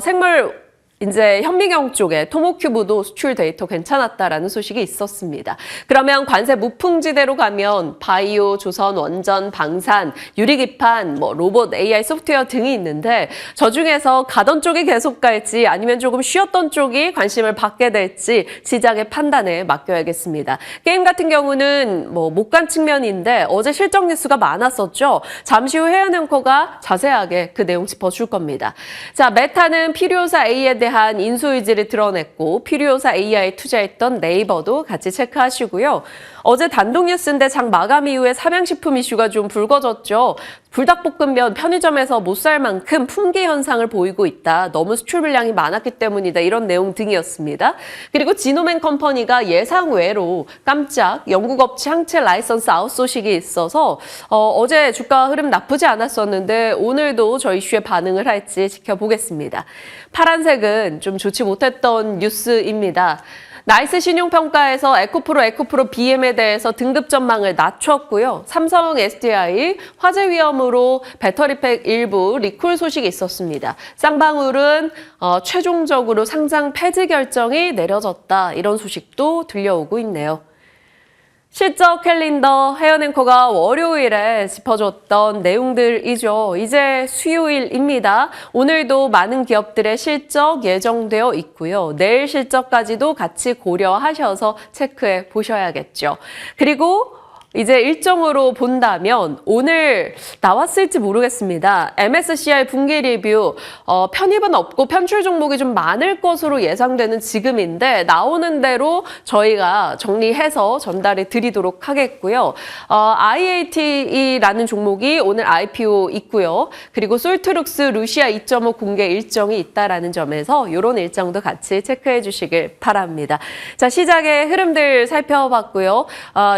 생물 이제 현미경 쪽에 토모큐브도 수출 데이터 괜찮았다라는 소식이 있었습니다. 그러면 관세 무풍지대로 가면 바이오, 조선, 원전, 방산, 유리기판, 로봇, AI, 소프트웨어 등이 있는데 저 중에서 가던 쪽이 계속 갈지 아니면 조금 쉬었던 쪽이 관심을 받게 될지 시장의 판단에 맡겨야겠습니다. 게임 같은 경우는 못 간 측면인데 어제 실적 뉴스가 많았었죠. 잠시 후 혜연 앵커가 자세하게 그 내용 짚어줄 겁니다. 자, 메타는 필요사 A에 대한 인수 의지를 드러냈고 필요사 AI에 투자했던 네이버도 같이 체크하시고요. 어제 단독 뉴스인데 장 마감 이후에 삼양식품 이슈가 좀 불거졌죠. 불닭볶음면 편의점에서 못 살 만큼 품귀 현상을 보이고 있다. 너무 수출 물량이 많았기 때문이다. 이런 내용 등이었습니다. 그리고 지노맨 컴퍼니가 예상 외로 깜짝 영국 업체 항체 라이선스 아웃소식이 있어서 어제 주가 흐름 나쁘지 않았었는데 오늘도 저 이슈에 반응을 할지 지켜보겠습니다. 파란색은 좀 좋지 못했던 뉴스입니다. 나이스 신용평가에서 에코프로 BM에 대해서 등급 전망을 낮췄고요. 삼성 SDI 화재 위험으로 배터리팩 일부 리콜 소식이 있었습니다. 쌍방울은 최종적으로 상장 폐지 결정이 내려졌다. 이런 소식도 들려오고 있네요. 실적 캘린더 혜연 앵커가 월요일에 짚어줬던 내용들이죠. 이제 수요일입니다. 오늘도 많은 기업들의 실적 예정되어 있고요. 내일 실적까지도 같이 고려하셔서 체크해 보셔야겠죠. 그리고 이제 일정으로 본다면 오늘 나왔을지 모르겠습니다. MSCI 분기 리뷰 편입은 없고 편출 종목이 좀 많을 것으로 예상되는 지금인데 나오는 대로 저희가 정리해서 전달해 드리도록 하겠고요. IAT라는 종목이 오늘 IPO 있고요. 그리고 솔트룩스 루시아 2.5 공개 일정이 있다라는 점에서 이런 일정도 같이 체크해 주시길 바랍니다. 자, 시장의 흐름들 살펴봤고요.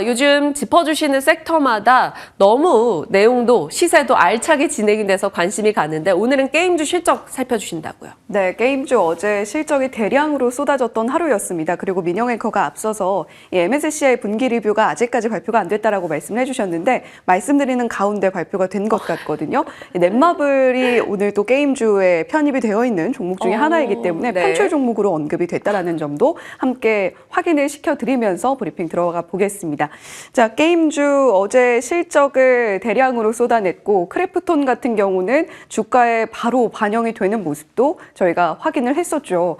요즘 짚어주시는 섹터마다 너무 내용도 시세도 알차게 진행이 돼서 관심이 가는데 오늘은 게임주 실적 살펴주신다고요. 네, 게임주 어제 실적이 대량으로 쏟아졌던 하루였습니다. 그리고 민영 앵커가 앞서서 이 MSCI 분기 리뷰가 아직까지 발표가 안 됐다라고 말씀을 해주셨는데 말씀드리는 가운데 발표가 된 것 같거든요. 넷마블이 오늘 또 게임주에 편입이 되어 있는 종목 중에 하나이기 때문에 네. 편출 종목으로 언급이 됐다라는 점도 함께 확인을 시켜드리면서 브리핑 들어가 보겠습니다. 자, 게임주 어제 실적을 대량으로 쏟아냈고 크래프톤 같은 경우는 주가에 바로 반영이 되는 모습도 저희가 확인을 했었죠.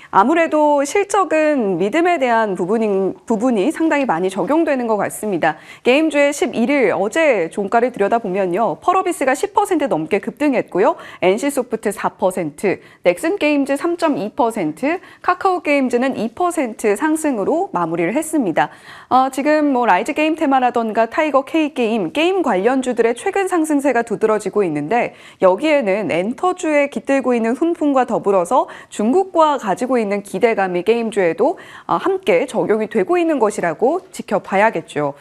아무래도 실적은 믿음에 대한 부분이 상당히 많이 적용되는 것 같습니다. 게임주의 11일 어제 종가를 들여다보면요. 펄어비스가 10% 넘게 급등했고요. NC소프트 4%, 넥슨게임즈 3.2%, 카카오게임즈는 2% 상승으로 마무리를 했습니다. 지금 라이징 나머지 게임 테마라던가 타이거 K게임, 게임 관련주들의 최근 상승세가 두드러지고 있는데 여기에는 엔터주에 깃들고 있는 훈풍과 더불어서 중국과 가지고 있는 기대감이 게임주에도 함께 적용이 되고 있는 것이라고 지켜봐야겠죠.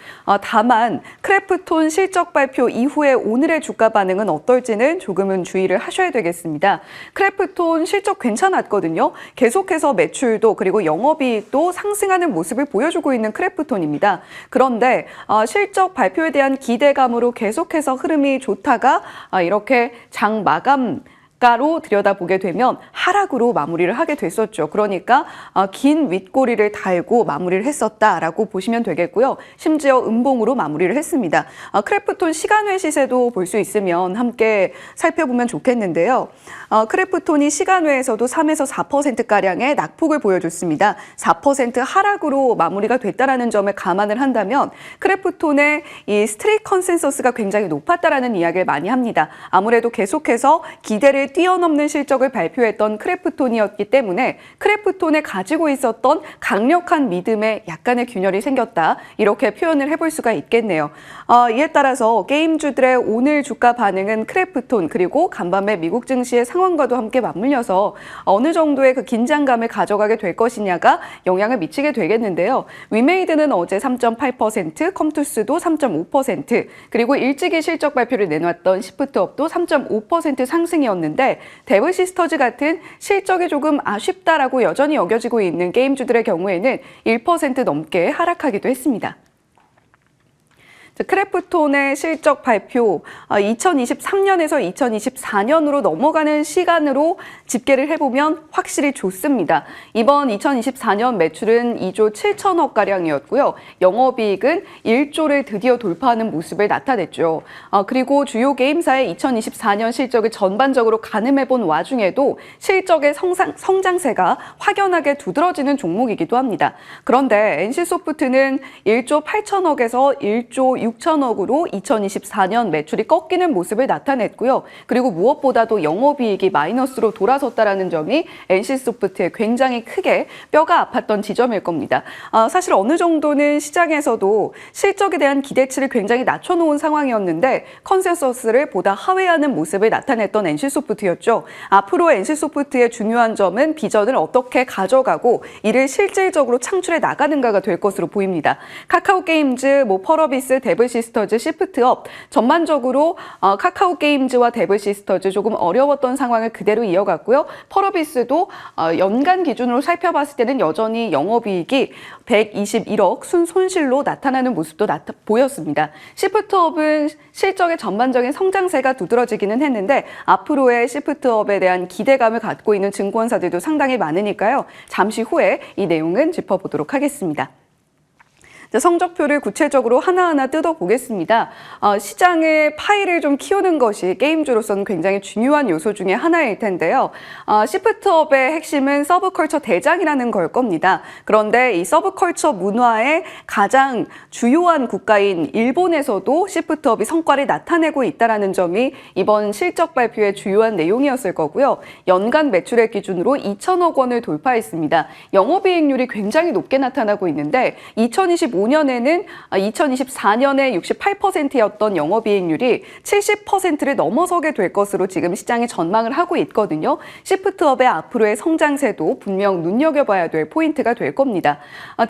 다만 크래프톤 실적 발표 이후에 오늘의 주가 반응은 어떨지는 조금은 주의를 하셔야 되겠습니다. 크래프톤 실적 괜찮았거든요. 계속해서 매출도 그리고 영업이익도 상승하는 모습을 보여주고 있는 크래프톤입니다. 그런데 실적 발표에 대한 기대감으로 계속해서 흐름이 좋다가 이렇게 장 마감 가로 들여다보게 되면 하락으로 마무리를 하게 됐었죠. 그러니까 긴 윗꼬리를 달고 마무리를 했었다라고 보시면 되겠고요. 심지어 음봉으로 마무리를 했습니다. 크래프톤 시간외 시세도 볼 수 있으면 함께 살펴보면 좋겠는데요. 크래프톤이 시간외에서도 3에서 4%가량의 낙폭을 보여줬습니다. 4% 하락으로 마무리가 됐다라는 점에 감안을 한다면 크래프톤의 이 스트릿 컨센서스가 굉장히 높았다라는 이야기를 많이 합니다. 아무래도 계속해서 기대를 뛰어넘는 실적을 발표했던 크래프톤이었기 때문에 크래프톤에 가지고 있었던 강력한 믿음에 약간의 균열이 생겼다. 이렇게 표현을 해볼 수가 있겠네요. 이에 따라서 게임주들의 오늘 주가 반응은 크래프톤 그리고 간밤의 미국 증시의 상황과도 함께 맞물려서 어느 정도의 그 긴장감을 가져가게 될 것이냐가 영향을 미치게 되겠는데요. 위메이드는 어제 3.8%, 컴투스도 3.5%, 그리고 일찍이 실적 발표를 내놨던 시프트업도 3.5% 상승이었는데 데브시스터즈 같은 실적이 조금 아쉽다라고 여전히 여겨지고 있는 게임주들의 경우에는 1% 넘게 하락하기도 했습니다. 크래프톤의 실적 발표 2023년에서 2024년으로 넘어가는 시간으로 집계를 해보면 확실히 좋습니다. 이번 2024년 매출은 2조 7천억가량이었고요. 영업이익은 1조를 드디어 돌파하는 모습을 나타냈죠. 그리고 주요 게임사의 2024년 실적을 전반적으로 가늠해본 와중에도 실적의 성장세가 확연하게 두드러지는 종목이기도 합니다. 그런데 NC소프트는 1조 8천억에서 1조 6천억으로 2024년 매출이 꺾이는 모습을 나타냈고요. 그리고 무엇보다도 영업이익이 마이너스로 돌아섰다는 점이 NC소프트에 굉장히 크게 뼈가 아팠던 지점일 겁니다. 사실 어느 정도는 시장에서도 실적에 대한 기대치를 굉장히 낮춰놓은 상황이었는데 컨센서스를 보다 하회하는 모습을 나타냈던 NC소프트였죠. 앞으로 NC소프트의 중요한 점은 비전을 어떻게 가져가고 이를 실질적으로 창출해 나가는가가 될 것으로 보입니다. 카카오게임즈, 펄어비스, 데브시스터즈, 시프트업 전반적으로 카카오게임즈와 데브시스터즈 조금 어려웠던 상황을 그대로 이어갔고요. 펄어비스도 연간 기준으로 살펴봤을 때는 여전히 영업이익이 121억 순손실로 나타나는 모습도 보였습니다. 시프트업은 실적의 전반적인 성장세가 두드러지기는 했는데 앞으로의 시프트업에 대한 기대감을 갖고 있는 증권사들도 상당히 많으니까요. 잠시 후에 이 내용은 짚어보도록 하겠습니다. 성적표를 구체적으로 하나하나 뜯어보겠습니다. 시장의 파이를 좀 키우는 것이 게임주로서는 굉장히 중요한 요소 중에 하나일 텐데요. 시프트업의 핵심은 서브컬처 대장이라는 걸 겁니다. 그런데 이 서브컬처 문화의 가장 주요한 국가인 일본에서도 시프트업이 성과를 나타내고 있다는 점이 이번 실적 발표의 주요한 내용이었을 거고요. 연간 매출액 기준으로 2천억 원을 돌파했습니다. 영업이익률이 굉장히 높게 나타나고 있는데 2025년에는 2024년에 68%였던 영업이익률이 70%를 넘어서게 될 것으로 지금 시장이 전망을 하고 있거든요. 시프트업의 앞으로의 성장세도 분명 눈여겨봐야 될 포인트가 될 겁니다.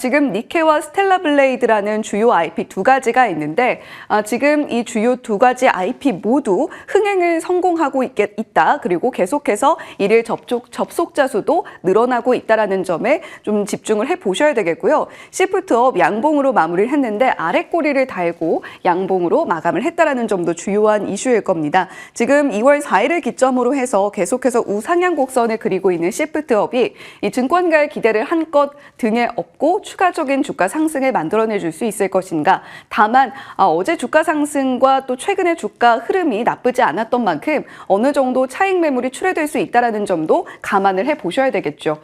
지금 니케와 스텔라블레이드라는 주요 IP 두 가지가 있는데 지금 이 주요 두 가지 IP 모두 흥행을 성공하고 있다. 그리고 계속해서 이를 접속자 수도 늘어나고 있다는 점에 좀 집중을 해보셔야 되겠고요. 시프트업 양봉으로 마무리를 했는데 아랫꼬리를 달고 양봉으로 마감을 했다는 점도 주요한 이슈일 겁니다. 지금 2월 4일을 기점으로 해서 계속해서 우상향 곡선을 그리고 있는 시프트업이 이 증권가의 기대를 한껏 등에 업고 추가적인 주가 상승을 만들어내줄 수 있을 것인가. 다만 어제 주가 상승과 또 최근의 주가 흐름이 나쁘지 않았던 만큼 어느 정도 차익 매물이 출회될 수 있다는 점도 감안을 해보셔야 되겠죠.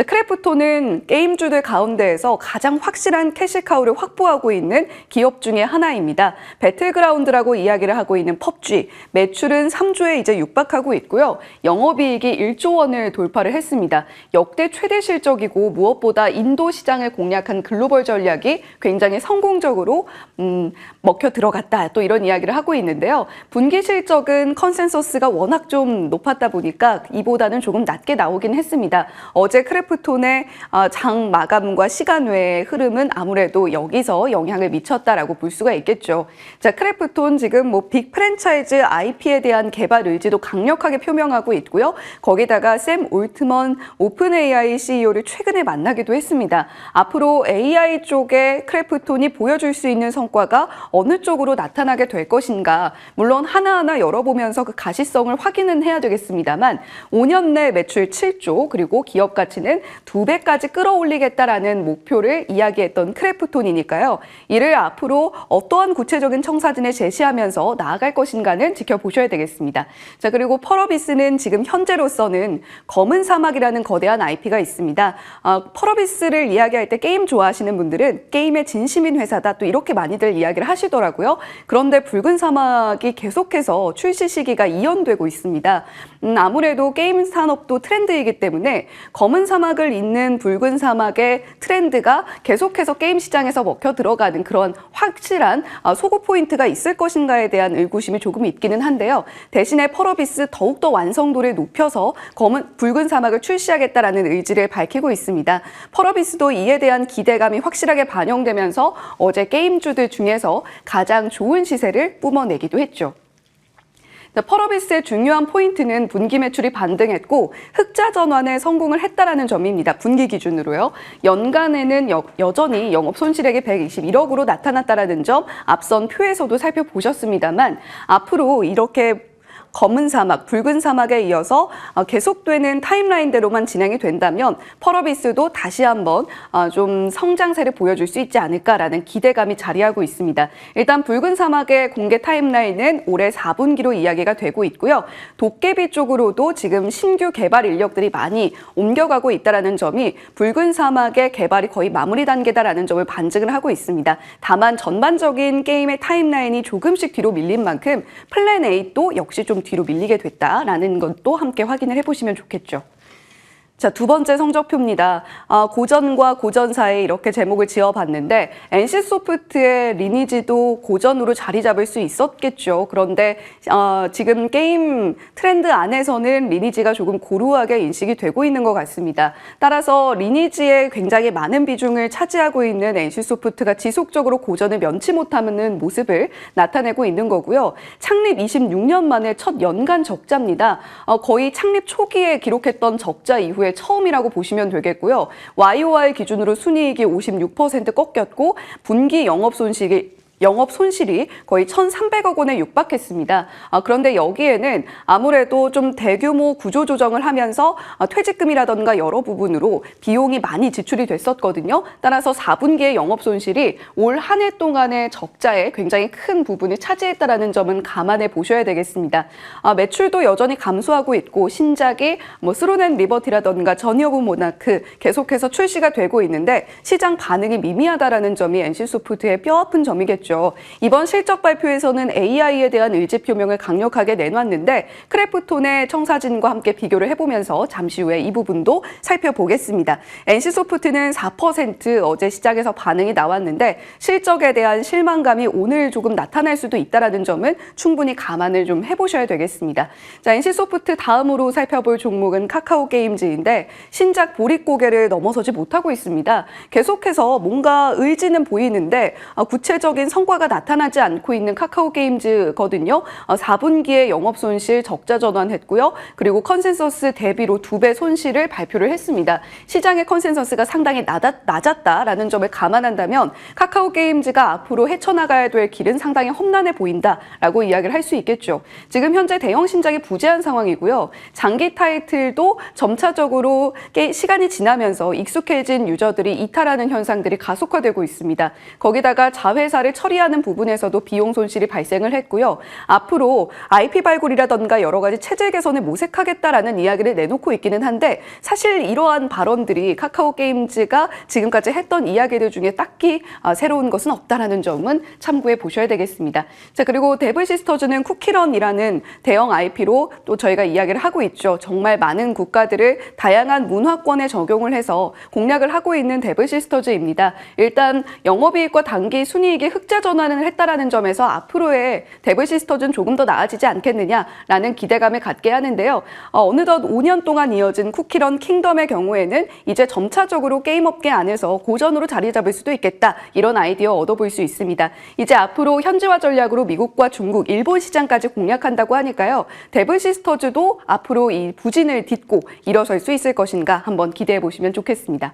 크래프톤은 게임주들 가운데에서 가장 확실한 캐시카우를 수요를 확보하고 있는 기업 중에 하나입니다. 배틀그라운드라고 이야기를 하고 있는 펍지, 매출은 3조에 이제 육박하고 있고요. 영업이익이 1조 원을 돌파를 했습니다. 역대 최대 실적이고 무엇보다 인도 시장을 공략한 글로벌 전략이 굉장히 성공적으로 먹혀 들어갔다. 또 이런 이야기를 하고 있는데요. 분기 실적은 컨센서스가 워낙 좀 높았다 보니까 이보다는 조금 낮게 나오긴 했습니다. 어제 크래프톤의 장 마감과 시간 외의 흐름은 아무래도 여기서 영향을 미쳤다라고 볼 수가 있겠죠. 자, 크래프톤 지금 빅 프랜차이즈 IP에 대한 개발 의지도 강력하게 표명하고 있고요. 거기다가 샘 올트먼 오픈 AI CEO를 최근에 만나기도 했습니다. 앞으로 AI 쪽에 크래프톤이 보여줄 수 있는 성과가 어느 쪽으로 나타나게 될 것인가. 물론 하나하나 열어보면서 그 가시성을 확인은 해야 되겠습니다만 5년 내 매출 7조 그리고 기업 가치는 2배까지 끌어올리겠다라는 목표를 이야기했던 크래프톤이니까요. 이를 앞으로 어떠한 구체적인 청사진을 제시하면서 나아갈 것인가는 지켜보셔야 되겠습니다. 자, 그리고 펄어비스는 지금 현재로서는 검은 사막이라는 거대한 IP가 있습니다. 펄어비스를 이야기할 때 게임 좋아하시는 분들은 게임의 진심인 회사다 또 이렇게 많이들 이야기를 하시더라고요. 그런데 붉은 사막이 계속해서 출시 시기가 이연되고 있습니다. 아무래도 게임 산업도 트렌드이기 때문에 검은 사막을 잇는 붉은 사막의 트렌드가 계속해서 게임 시장에서 먹혀 들어가는 그런 확실한 소구 포인트가 있을 것인가에 대한 의구심이 조금 있기는 한데요. 대신에 펄어비스 더욱더 완성도를 높여서 붉은 사막을 출시하겠다라는 의지를 밝히고 있습니다. 펄어비스도 이에 대한 기대감이 확실하게 반영되면서 어제 게임주들 중에서 가장 좋은 시세를 뿜어내기도 했죠. 펄어비스의 중요한 포인트는 분기 매출이 반등했고 흑자 전환에 성공을 했다라는 점입니다. 분기 기준으로요. 연간에는 여전히 영업 손실액이 121억으로 나타났다라는 점 앞선 표에서도 살펴보셨습니다만 앞으로 이렇게 검은 사막, 붉은 사막에 이어서 계속되는 타임라인대로만 진행이 된다면 펄어비스도 다시 한번 좀 성장세를 보여줄 수 있지 않을까라는 기대감이 자리하고 있습니다. 일단 붉은 사막의 공개 타임라인은 올해 4분기로 이야기가 되고 있고요. 도깨비 쪽으로도 지금 신규 개발 인력들이 많이 옮겨가고 있다는 점이 붉은 사막의 개발이 거의 마무리 단계다라는 점을 반증을 하고 있습니다. 다만 전반적인 게임의 타임라인이 조금씩 뒤로 밀린 만큼 플랜 8도 역시 좀 뒤로 밀리게 됐다라는 것도 함께 확인을 해보시면 좋겠죠. 자, 두 번째 성적표입니다. 고전과 고전 사이에 이렇게 제목을 지어봤는데 NC소프트의 리니지도 고전으로 자리 잡을 수 있었겠죠. 그런데 지금 게임 트렌드 안에서는 리니지가 조금 고루하게 인식이 되고 있는 것 같습니다. 따라서 리니지에 굉장히 많은 비중을 차지하고 있는 NC소프트가 지속적으로 고전을 면치 못하는 모습을 나타내고 있는 거고요. 창립 26년 만에 첫 연간 적자입니다. 거의 창립 초기에 기록했던 적자 이후에 처음이라고 보시면 되겠고요. YOY 기준으로 순이익이 56% 꺾였고 분기 영업 손실이 거의 1,300억 원에 육박했습니다. 그런데 여기에는 아무래도 좀 대규모 구조조정을 하면서 퇴직금이라던가 여러 부분으로 비용이 많이 지출이 됐었거든요. 따라서 4분기의 영업 손실이 올 한 해 동안의 적자에 굉장히 큰 부분을 차지했다는 점은 감안해 보셔야 되겠습니다. 매출도 여전히 감소하고 있고 신작이 스론앤 리버티라던가 저니 오브 모나크 계속해서 출시가 되고 있는데 시장 반응이 미미하다라는 점이 NC소프트의 뼈아픈 점이겠죠. 이번 실적 발표에서는 AI에 대한 의지 표명을 강력하게 내놨는데 크래프톤의 청사진과 함께 비교를 해보면서 잠시 후에 이 부분도 살펴보겠습니다. NC소프트는 4% 어제 시장에서 반응이 나왔는데 실적에 대한 실망감이 오늘 조금 나타날 수도 있다는 점은 충분히 감안을 좀 해보셔야 되겠습니다. 자, NC소프트 다음으로 살펴볼 종목은 카카오게임즈인데 신작 보릿고개를 넘어서지 못하고 있습니다. 계속해서 뭔가 의지는 보이는데 구체적인 성과가 나타나지 않고 있는 카카오게임즈거든요. 4분기에 영업손실 적자 전환했고요. 그리고 컨센서스 대비로 2배 손실을 발표를 했습니다. 시장의 컨센서스가 상당히 낮았다라는 점을 감안한다면 카카오게임즈가 앞으로 헤쳐나가야 될 길은 상당히 험난해 보인다라고 이야기를 할 수 있겠죠. 지금 현재 대형 신작이 부재한 상황이고요. 장기 타이틀도 점차적으로 시간이 지나면서 익숙해진 유저들이 이탈하는 현상들이 가속화되고 있습니다. 거기다가 자회사를 처리하는 부분에서도 비용 손실이 발생을 했고요. 앞으로 IP 발굴이라던가 여러 가지 체제 개선을 모색하겠다라는 이야기를 내놓고 있기는 한데 사실 이러한 발언들이 카카오 게임즈가 지금까지 했던 이야기들 중에 딱히 새로운 것은 없다라는 점은 참고해 보셔야 되겠습니다. 자, 그리고 데브시스터즈는 쿠키런이라는 대형 IP로 또 저희가 이야기를 하고 있죠. 정말 많은 국가들을 다양한 문화권에 적용을 해서 공략을 하고 있는 데브시스터즈입니다. 일단 영업이익과 단기 순이익이 흑자 전환을 했다라는 점에서 앞으로의 데브시스터즈는 조금 더 나아지지 않겠느냐라는 기대감을 갖게 하는데요. 어느덧 5년 동안 이어진 쿠키런 킹덤의 경우에는 이제 점차적으로 게임업계 안에서 고전으로 자리 잡을 수도 있겠다. 이런 아이디어 얻어볼 수 있습니다. 이제 앞으로 현지화 전략으로 미국과 중국, 일본 시장까지 공략한다고 하니까요. 데브시스터즈도 앞으로 이 부진을 딛고 일어설 수 있을 것인가 한번 기대해 보시면 좋겠습니다.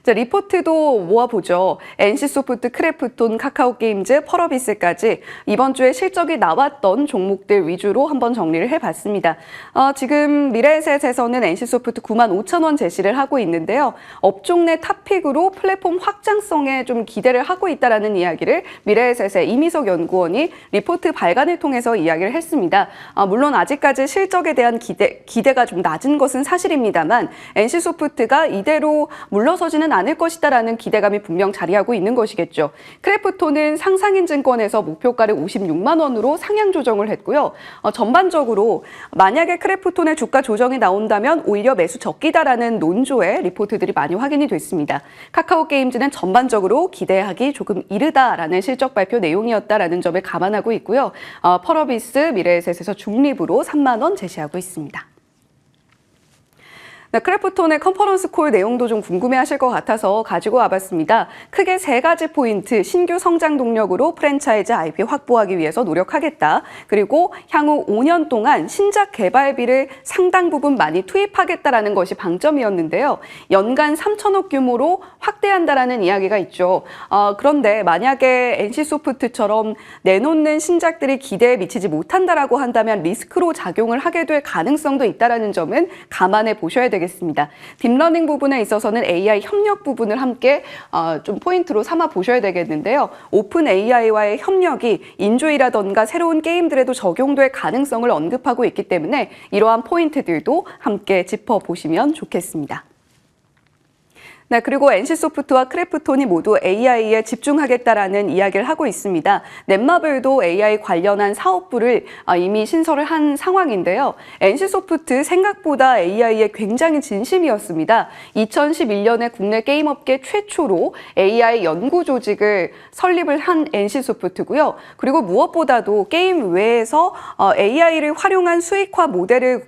자, 리포트도 모아보죠. NC소프트, 크래프톤, 카카오게임즈, 펄어비스까지 이번 주에 실적이 나왔던 종목들 위주로 한번 정리를 해봤습니다. 지금 미래에셋에서는 NC소프트 95,000원 제시를 하고 있는데요. 업종 내 탑픽으로 플랫폼 확장성에 좀 기대를 하고 있다라는 이야기를 미래에셋의 이미석 연구원이 리포트 발간을 통해서 이야기를 했습니다. 물론 아직까지 실적에 대한 기대가 좀 낮은 것은 사실입니다만 NC소프트가 이대로 물러서지는 않을 것이다라는 기대감이 분명 자리하고 있는 것이겠죠. 크래프톤은 상상인증권에서 목표가를 56만 원으로 상향 조정을 했고요. 전반적으로 만약에 크래프톤의 주가 조정이 나온다면 오히려 매수 적기다라는 논조의 리포트들이 많이 확인이 됐습니다. 카카오게임즈는 전반적으로 기대하기 조금 이르다라는 실적 발표 내용이었다라는 점을 감안하고 있고요. 펄어비스, 미래에셋에서 중립으로 3만 원 제시하고 있습니다. 네, 크래프톤의 컨퍼런스 콜 내용도 좀 궁금해하실 것 같아서 가지고 와봤습니다. 크게 3가지 포인트, 신규 성장 동력으로 프랜차이즈 IP 확보하기 위해서 노력하겠다. 그리고 향후 5년 동안 신작 개발비를 상당 부분 많이 투입하겠다라는 것이 방점이었는데요. 연간 3천억 규모로 확대한다라는 이야기가 있죠. 그런데 만약에 NC소프트처럼 내놓는 신작들이 기대에 미치지 못한다라고 한다면 리스크로 작용을 하게 될 가능성도 있다라는 점은 감안해 보셔야 되겠습니다. 딥러닝 부분에 있어서는 AI 협력 부분을 함께 좀 포인트로 삼아 보셔야 되겠는데요. 오픈 AI와의 협력이 인조이라던가 새로운 게임들에도 적용될 가능성을 언급하고 있기 때문에 이러한 포인트들도 함께 짚어보시면 좋겠습니다. 네, 그리고 NC소프트와 크래프톤이 모두 AI에 집중하겠다라는 이야기를 하고 있습니다. 넷마블도 AI 관련한 사업부를 이미 신설을 한 상황인데요. NC소프트 생각보다 AI에 굉장히 진심이었습니다. 2011년에 국내 게임업계 최초로 AI 연구 조직을 설립을 한 NC소프트고요. 그리고 무엇보다도 게임 외에서 AI를 활용한 수익화 모델을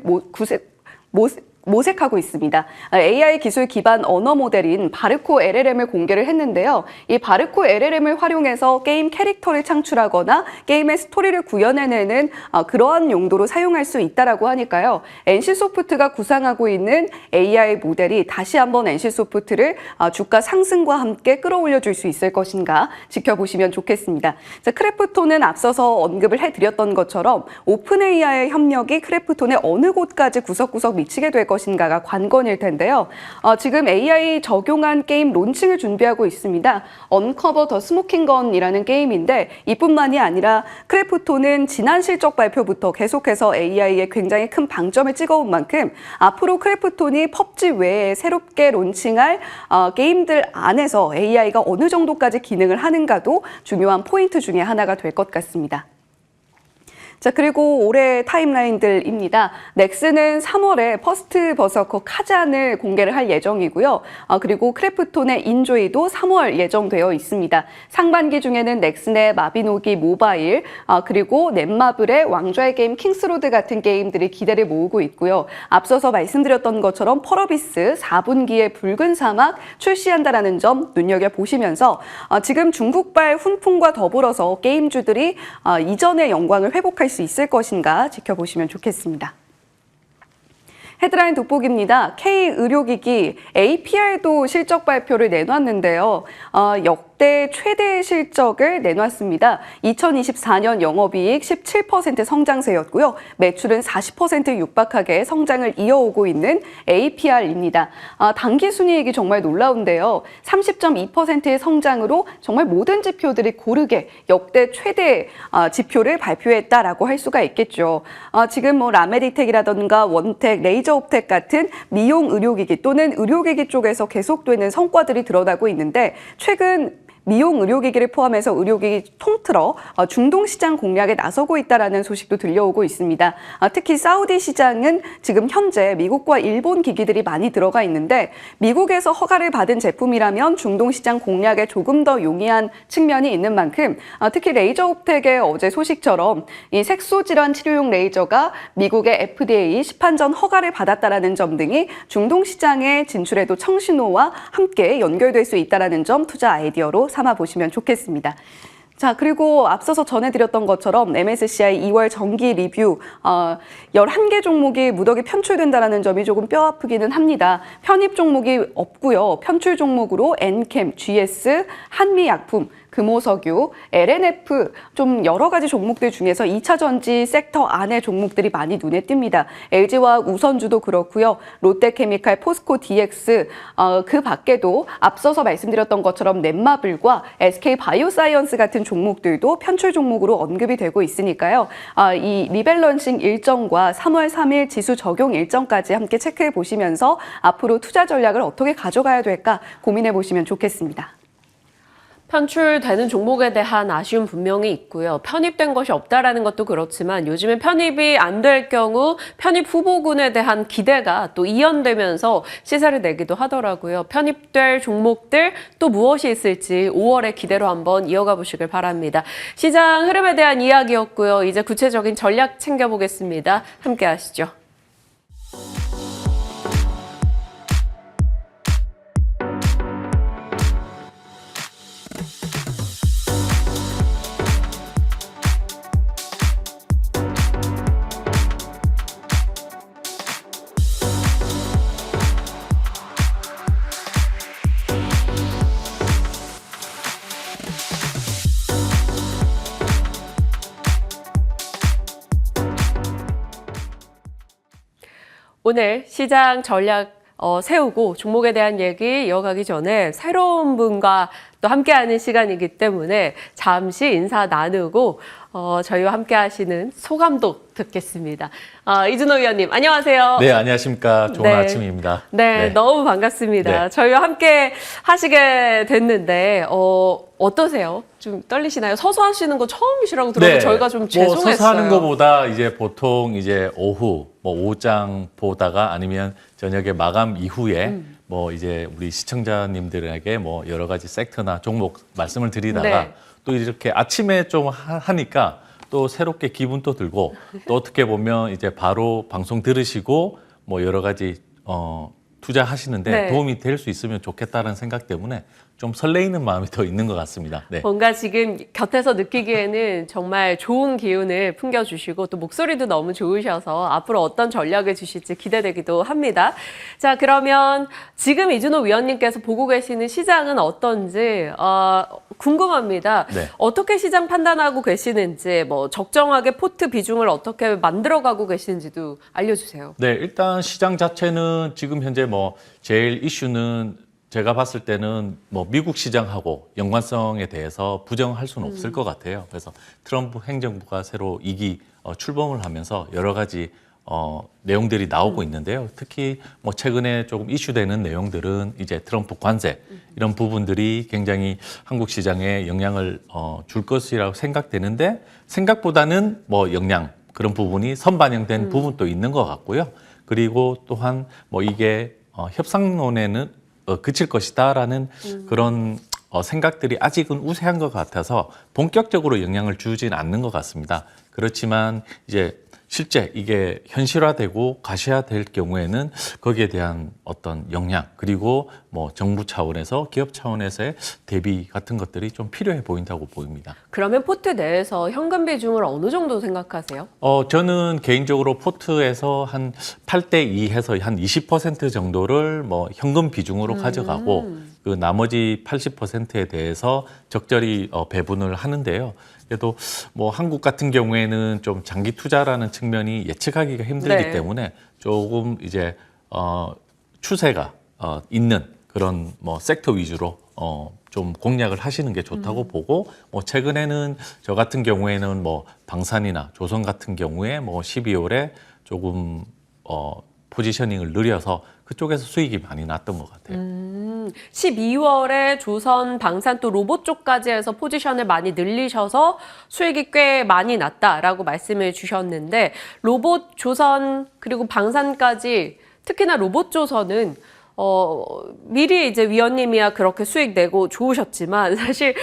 모색하고 있습니다. AI 기술 기반 언어 모델인 바르코 LLM을 공개를 했는데요. 이 바르코 LLM을 활용해서 게임 캐릭터를 창출하거나 게임의 스토리를 구현해내는 그러한 용도로 사용할 수 있다라고 하니까요. NC소프트가 구상하고 있는 AI 모델이 다시 한번 NC소프트를 주가 상승과 함께 끌어올려 줄 수 있을 것인가 지켜보시면 좋겠습니다. 자, 크래프톤은 앞서서 언급을 해드렸던 것처럼 오픈 AI의 협력이 크래프톤의 어느 곳까지 구석구석 미치게 될 것인가가 관건일 텐데요. 지금 AI 적용한 게임 론칭을 준비하고 있습니다. 언커버 더 스모킹 건이라는 게임인데 이뿐만이 아니라 크래프톤은 지난 실적 발표부터 계속해서 AI에 굉장히 큰 방점을 찍어온 만큼 앞으로 크래프톤이 펍지 외에 새롭게 론칭할 게임들 안에서 AI가 어느 정도까지 기능을 하는가도 중요한 포인트 중에 하나가 될 것 같습니다. 자, 그리고 올해 타임라인들입니다. 넥슨은 3월에 퍼스트 버서커 카잔을 공개를 할 예정이고요. 그리고 크래프톤의 인조이도 3월 예정되어 있습니다. 상반기 중에는 넥슨의 마비노기 모바일, 그리고 넷마블의 왕좌의 게임 킹스로드 같은 게임들이 기대를 모으고 있고요. 앞서서 말씀드렸던 것처럼 펄어비스 4분기에 붉은 사막 출시한다라는 점 눈여겨보시면서 지금 중국발 훈풍과 더불어서 게임주들이 이전의 영광을 회복할 수 있을 것인가 지켜보시면 좋겠습니다. 헤드라인 돋보기입니다. K의료기기 APR도 실적 발표를 내놨는데요. 역대 역대 최대 실적을 내놨습니다. 2024년 영업이익 17% 성장세였고요. 매출은 40% 육박하게 성장을 이어오고 있는 APR입니다. 당기순이익이 정말 놀라운데요. 30.2%의 성장으로 정말 모든 지표들이 고르게 역대 최대 지표를 발표했다라고 할 수가 있겠죠. 지금 뭐 라메디텍이라든가 원텍, 레이저옵텍 같은 미용 의료기기 또는 의료기기 쪽에서 계속되는 성과들이 드러나고 있는데 최근 미용 의료기기를 포함해서 의료기기 통틀어 중동 시장 공략에 나서고 있다라는 소식도 들려오고 있습니다. 특히 사우디 시장은 지금 현재 미국과 일본 기기들이 많이 들어가 있는데 미국에서 허가를 받은 제품이라면 중동 시장 공략에 조금 더 용이한 측면이 있는 만큼 특히 레이저옵텍의 어제 소식처럼 이 색소질환 치료용 레이저가 미국의 FDA 시판전 허가를 받았다라는 점 등이 중동 시장의 진출에도 청신호와 함께 연결될 수 있다라는 점 투자 아이디어로 삼아보시면 좋겠습니다. 자, 그리고 앞서서 전해드렸던 것처럼 MSCI 2월 정기 리뷰 11개 종목이 무더기 편출된다는 점이 조금 뼈아프기는 합니다. 편입 종목이 없고요. 편출 종목으로 엔캠, GS, 한미약품, 금호석유, LNF 좀 여러 가지 종목들 중에서 2차 전지 섹터 안의 종목들이 많이 눈에 띕니다. LG화학 우선주도 그렇고요. 롯데케미칼, 포스코 DX 그 밖에도 앞서서 말씀드렸던 것처럼 넷마블과 SK바이오사이언스 같은 종목들도 편출 종목으로 언급이 되고 있으니까요. 이 리밸런싱 일정과 3월 3일 지수 적용 일정까지 함께 체크해 보시면서 앞으로 투자 전략을 어떻게 가져가야 될까 고민해 보시면 좋겠습니다. 편출되는 종목에 대한 아쉬움 분명히 있고요. 편입된 것이 없다라는 것도 그렇지만 요즘에 편입이 안 될 경우 편입 후보군에 대한 기대가 또 이연되면서 시세를 내기도 하더라고요. 편입될 종목들 또 무엇이 있을지 5월에 기대로 한번 이어가 보시길 바랍니다. 시장 흐름에 대한 이야기였고요. 이제 구체적인 전략 챙겨보겠습니다. 함께 하시죠. 오늘 시장 전략 세우고 종목에 대한 얘기 이어가기 전에 새로운 분과 또 함께하는 시간이기 때문에 잠시 인사 나누고 저희와 함께 하시는 소감도 듣겠습니다. 이준호 위원님, 안녕하세요. 네, 안녕하십니까. 좋은 아침입니다. 네, 너무 반갑습니다. 네. 저희와 함께 하시게 됐는데 어떠세요? 좀 떨리시나요? 서서 하시는 거 처음이시라고 들어서 저희가 좀 죄송했어요. 서서 하는 것보다 이제 보통 이제 오후 오후장 보다가 아니면 저녁에 마감 이후에 이제 우리 시청자님들에게 여러 가지 섹터나 종목 말씀을 드리다가 또 이렇게 아침에 좀 하니까 또 새롭게 기분도 들고 또 어떻게 보면 이제 바로 방송 들으시고 여러 가지 투자하시는데 도움이 될 수 있으면 좋겠다는 생각 때문에 좀 설레이는 마음이 더 있는 것 같습니다. 네. 뭔가 지금 곁에서 느끼기에는 정말 좋은 기운을 풍겨주시고 또 목소리도 너무 좋으셔서 앞으로 어떤 전략을 주실지 기대되기도 합니다. 자, 그러면 지금 이준호 위원님께서 보고 계시는 시장은 어떤지 궁금합니다. 네. 어떻게 시장 판단하고 계시는지 적정하게 포트 비중을 어떻게 만들어가고 계시는지도 알려주세요. 네, 일단 시장 자체는 지금 현재 제일 이슈는 제가 봤을 때는 미국 시장하고 연관성에 대해서 부정할 수는 없을 것 같아요. 그래서 트럼프 행정부가 새로 2기 출범을 하면서 여러 가지 내용들이 나오고 있는데요. 특히 최근에 조금 이슈되는 내용들은 이제 트럼프 관세 이런 부분들이 굉장히 한국 시장에 영향을 줄 것이라고 생각되는데 생각보다는 영향 그런 부분이 선반영된 부분도 있는 것 같고요. 그리고 또한 이게 협상론에는 그칠 것이다라는 그런 생각들이 아직은 우세한 것 같아서 본격적으로 영향을 주진 않는 것 같습니다. 그렇지만 이제 실제 이게 현실화되고 가시화될 경우에는 거기에 대한 어떤 영향 그리고 정부 차원에서 기업 차원에서의 대비 같은 것들이 좀 필요해 보인다고 보입니다. 그러면 포트 내에서 현금 비중을 어느 정도 생각하세요? 저는 개인적으로 포트에서 한 8대 2 해서 한 20% 정도를 현금 비중으로 가져가고 그 나머지 80%에 대해서 적절히 배분을 하는데요. 그래도 뭐 한국 같은 경우에는 좀 장기 투자라는 측면이 예측하기가 힘들기 네. 때문에 조금 이제 추세가 있는 그런 뭐 섹터 위주로 좀 공략을 하시는 게 좋다고 보고, 뭐 최근에는 저 같은 경우에는 뭐 방산이나 조선 같은 경우에 뭐 12월에 조금 포지셔닝을 늘려서 그쪽에서 수익이 많이 났던 것 같아요. 12월에 조선, 방산 또 로봇 쪽까지 해서 포지션을 많이 늘리셔서 수익이 꽤 많이 났다라고 말씀을 주셨는데, 로봇, 조선 그리고 방산까지 특히나 로봇 조선은 미리 이제 위원님이야 그렇게 수익 내고 좋으셨지만 사실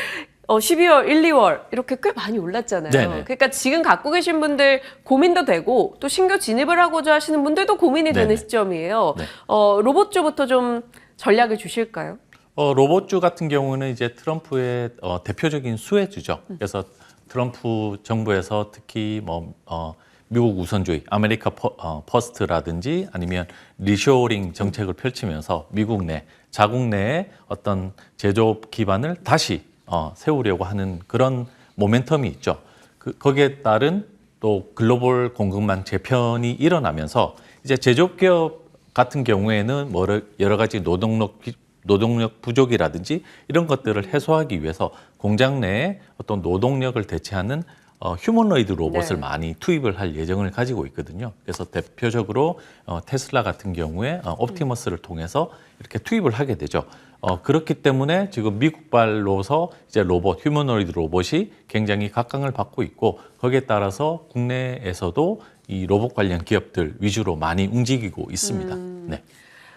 12월, 1, 2월 이렇게 꽤 많이 올랐잖아요. 네네. 그러니까 지금 갖고 계신 분들 고민도 되고 또 신규 진입을 하고자 하시는 분들도 고민이 되는 네네. 시점이에요. 네. 로봇주부터 좀 전략을 주실까요? 로봇주 같은 경우는 이제 트럼프의 대표적인 수혜주죠. 그래서 트럼프 정부에서 특히 뭐 미국 우선주의, 아메리카 퍼스트라든지 아니면 리쇼어링 정책을 펼치면서 미국 내, 자국 내에 어떤 제조업 기반을 다시 세우려고 하는 그런 모멘텀이 있죠. 거기에 따른 또 글로벌 공급망 재편이 일어나면서 이제 제조업 기업 같은 경우에는 뭐 여러 가지 노동력 부족이라든지 이런 것들을 해소하기 위해서 공장 내에 어떤 노동력을 대체하는 휴머노이드 로봇을 네. 많이 투입을 할 예정을 가지고 있거든요. 그래서 대표적으로 테슬라 같은 경우에 옵티머스를 통해서 이렇게 투입을 하게 되죠. 그렇기 때문에 지금 미국발로서 이제 로봇, 휴머노이드 로봇이 굉장히 각광을 받고 있고, 거기에 따라서 국내에서도 이 로봇 관련 기업들 위주로 많이 움직이고 있습니다. 네.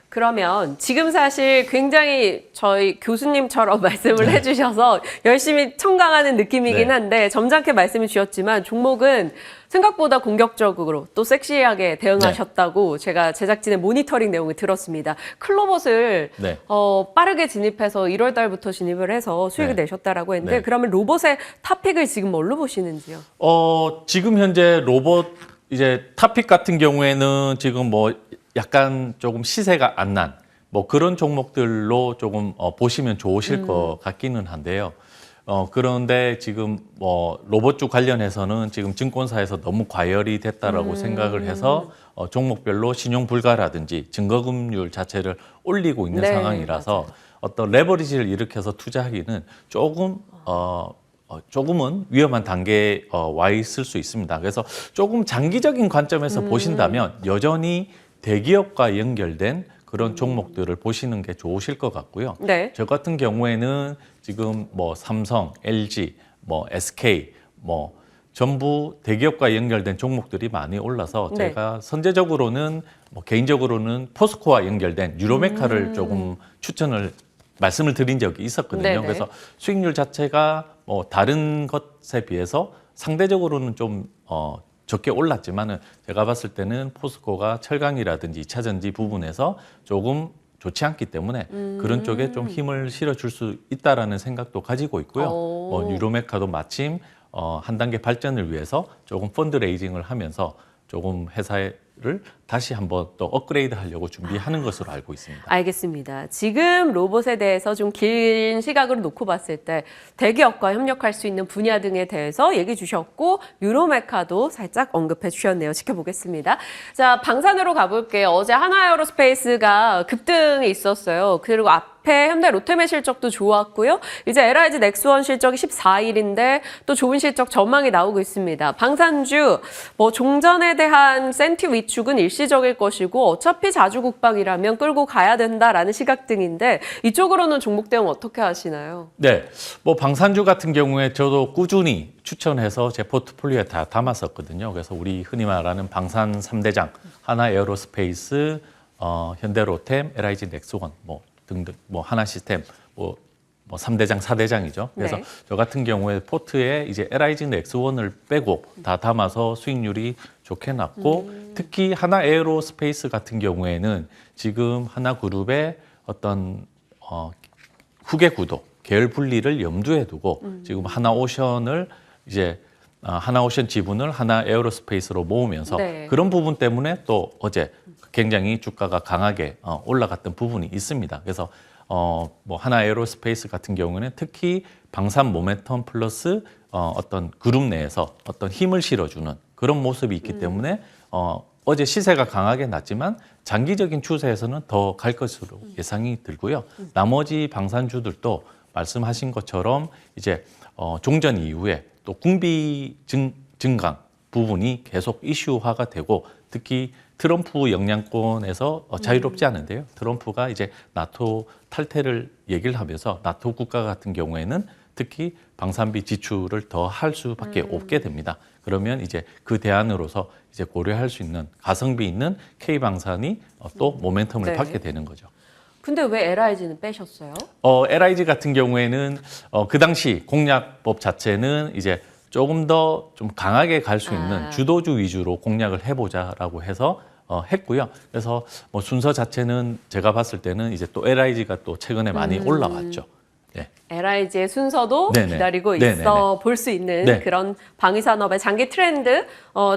그러면 지금 사실 굉장히 저희 교수님처럼 말씀을 해주셔서 열심히 청강하는 느낌이긴 네. 한데, 점잖게 말씀을 주셨지만 종목은 생각보다 공격적으로 또 섹시하게 대응하셨다고 제가 제작진의 모니터링 내용을 들었습니다. 클로봇을 네. 빠르게 진입해서 1월 달부터 진입을 해서 수익을 네. 내셨다라고 했는데, 네. 그러면 로봇의 탑픽을 지금 뭘로 보시는지요? 지금 현재 로봇 이제 탑픽 같은 경우에는 지금 뭐 약간 조금 시세가 안 난 뭐 그런 종목들로 조금 보시면 좋으실 것 같기는 한데요. 그런데 지금 뭐 로봇주 관련해서는 지금 증권사에서 너무 과열이 됐다라고 생각을 해서 종목별로 신용 불가라든지 증거금률 자체를 올리고 있는 네, 상황이라서 어떤 레버리지를 일으켜서 투자하기는 조금은 위험한 단계에 와 있을 수 있습니다. 그래서 조금 장기적인 관점에서 보신다면 여전히 대기업과 연결된 그런 종목들을 보시는 게 좋으실 것 같고요. 네. 저 같은 경우에는 지금 뭐 삼성, LG, 뭐 SK, 뭐 전부 대기업과 연결된 종목들이 많이 올라서 네. 제가 선제적으로는 뭐 개인적으로는 포스코와 연결된 유로메카를 조금 말씀을 드린 적이 있었거든요. 네네. 그래서 수익률 자체가 뭐 다른 것에 비해서 상대적으로는 좀 적게 올랐지만은 제가 봤을 때는 포스코가 철강이라든지 2차 전지 부분에서 조금 좋지 않기 때문에 그런 쪽에 좀 힘을 실어줄 수 있다라는 생각도 가지고 있고요. 뭐 유로메카도 마침 한 단계 발전을 위해서 조금 펀드레이징을 하면서 조금 회사를 다시 한번 또 업그레이드 하려고 준비하는 것으로 알고 있습니다. 알겠습니다. 지금 로봇에 대해서 좀 긴 시각으로 놓고 봤을 때 대기업과 협력할 수 있는 분야 등에 대해서 얘기 주셨고, 유로메카도 살짝 언급해 주셨네요. 지켜보겠습니다. 자, 방산으로 가볼게요. 어제 하나에어로스페이스가 급등이 있었어요. 그리고 앞에 현대 롯데메 실적도 좋았고요. 이제 LIG 넥스원 실적이 14일인데 또 좋은 실적 전망이 나오고 있습니다. 방산주 뭐 종전에 대한 센티 위축은 일시적일 것이고 어차피 자주국방이라면 끌고 가야 된다라는 시각 등인데, 이쪽으로는 종목 대응 어떻게 하시나요? 네, 뭐 방산주 같은 경우에 저도 꾸준히 추천해서 제 포트폴리오에 다 담았었거든요. 그래서 우리 흔히 말하는 방산 3대장, 하나에어로스페이스, 현대로템, LIG 넥스원 뭐 등등, 뭐 하나시스템, 뭐 3대장, 4대장이죠. 그래서 네. 저 같은 경우에 포트에 이제 LIG 넥스원을 빼고 다 담아서 수익률이 좋게 났고, 특히 하나에어로스페이스 같은 경우에는 지금 하나그룹의 어떤 후계 구도, 계열 분리를 염두에 두고 지금 하나오션을 이제 하나오션 지분을 하나에어로스페이스로 모으면서 네. 그런 부분 때문에 또 어제 굉장히 주가가 강하게 올라갔던 부분이 있습니다. 그래서 뭐 하나 에어로스페이스 같은 경우는 특히 방산 모멘텀 플러스 어떤 그룹 내에서 어떤 힘을 실어주는 그런 모습이 있기 때문에 어제 시세가 강하게 났지만 장기적인 추세에서는 더 갈 것으로 예상이 들고요. 나머지 방산주들도 말씀하신 것처럼 이제 종전 이후에 또 군비 증강 부분이 계속 이슈화가 되고 특히 트럼프 영향권에서 자유롭지 않은데요. 트럼프가 이제 나토 탈퇴를 얘기를 하면서 나토 국가 같은 경우에는 특히 방산비 지출을 더 할 수밖에 없게 됩니다. 그러면 이제 그 대안으로서 이제 고려할 수 있는 가성비 있는 K방산이 또 모멘텀을 네. 받게 되는 거죠. 근데 왜 LIG는 빼셨어요? LIG 같은 경우에는 그 당시 공략법 자체는 이제 조금 더 좀 강하게 갈 수 있는 주도주 위주로 공략을 해보자라고 해서 했고요. 그래서 뭐 순서 자체는 제가 봤을 때는 이제 또 LIG가 또 최근에 많이 올라왔죠. 네. LIG의 순서도 네네. 기다리고 네네네. 있어 볼 수 있는 네. 그런 방위산업의 장기 트렌드,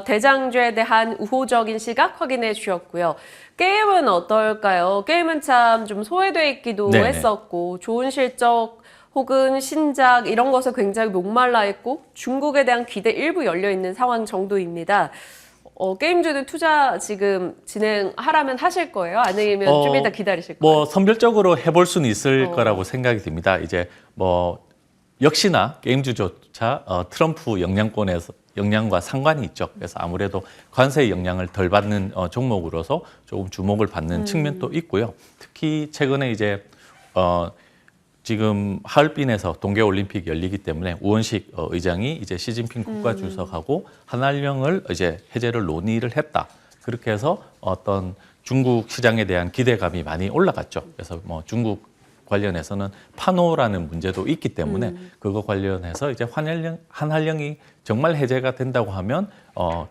대장주에 대한 우호적인 시각 확인해 주셨고요. 게임은 어떨까요? 게임은 참 좀 소외돼 있기도 네네. 했었고 좋은 실적 혹은 신작 이런 것에 굉장히 목말라 있고 중국에 대한 기대 일부 열려 있는 상황 정도입니다. 게임주는 투자 지금 진행하라면 하실 거예요? 아니면 좀 이따 기다리실 거예요? 뭐 선별적으로 해볼 수는 있을 거라고 생각이 듭니다. 이제 뭐 역시나 게임주조차 트럼프 영향과 상관이 있죠. 그래서 아무래도 관세 영향을 덜 받는 종목으로서 조금 주목을 받는 측면도 있고요. 특히 최근에 이제 지금 하얼빈에서 동계올림픽 열리기 때문에 우원식 의장이 이제 시진핑 국가주석하고 한한령을 이제 해제를 논의를 했다. 그렇게 해서 어떤 중국 시장에 대한 기대감이 많이 올라갔죠. 그래서 뭐 중국 관련해서는 파노라는 문제도 있기 때문에 그거 관련해서 이제 한한령이 정말 해제가 된다고 하면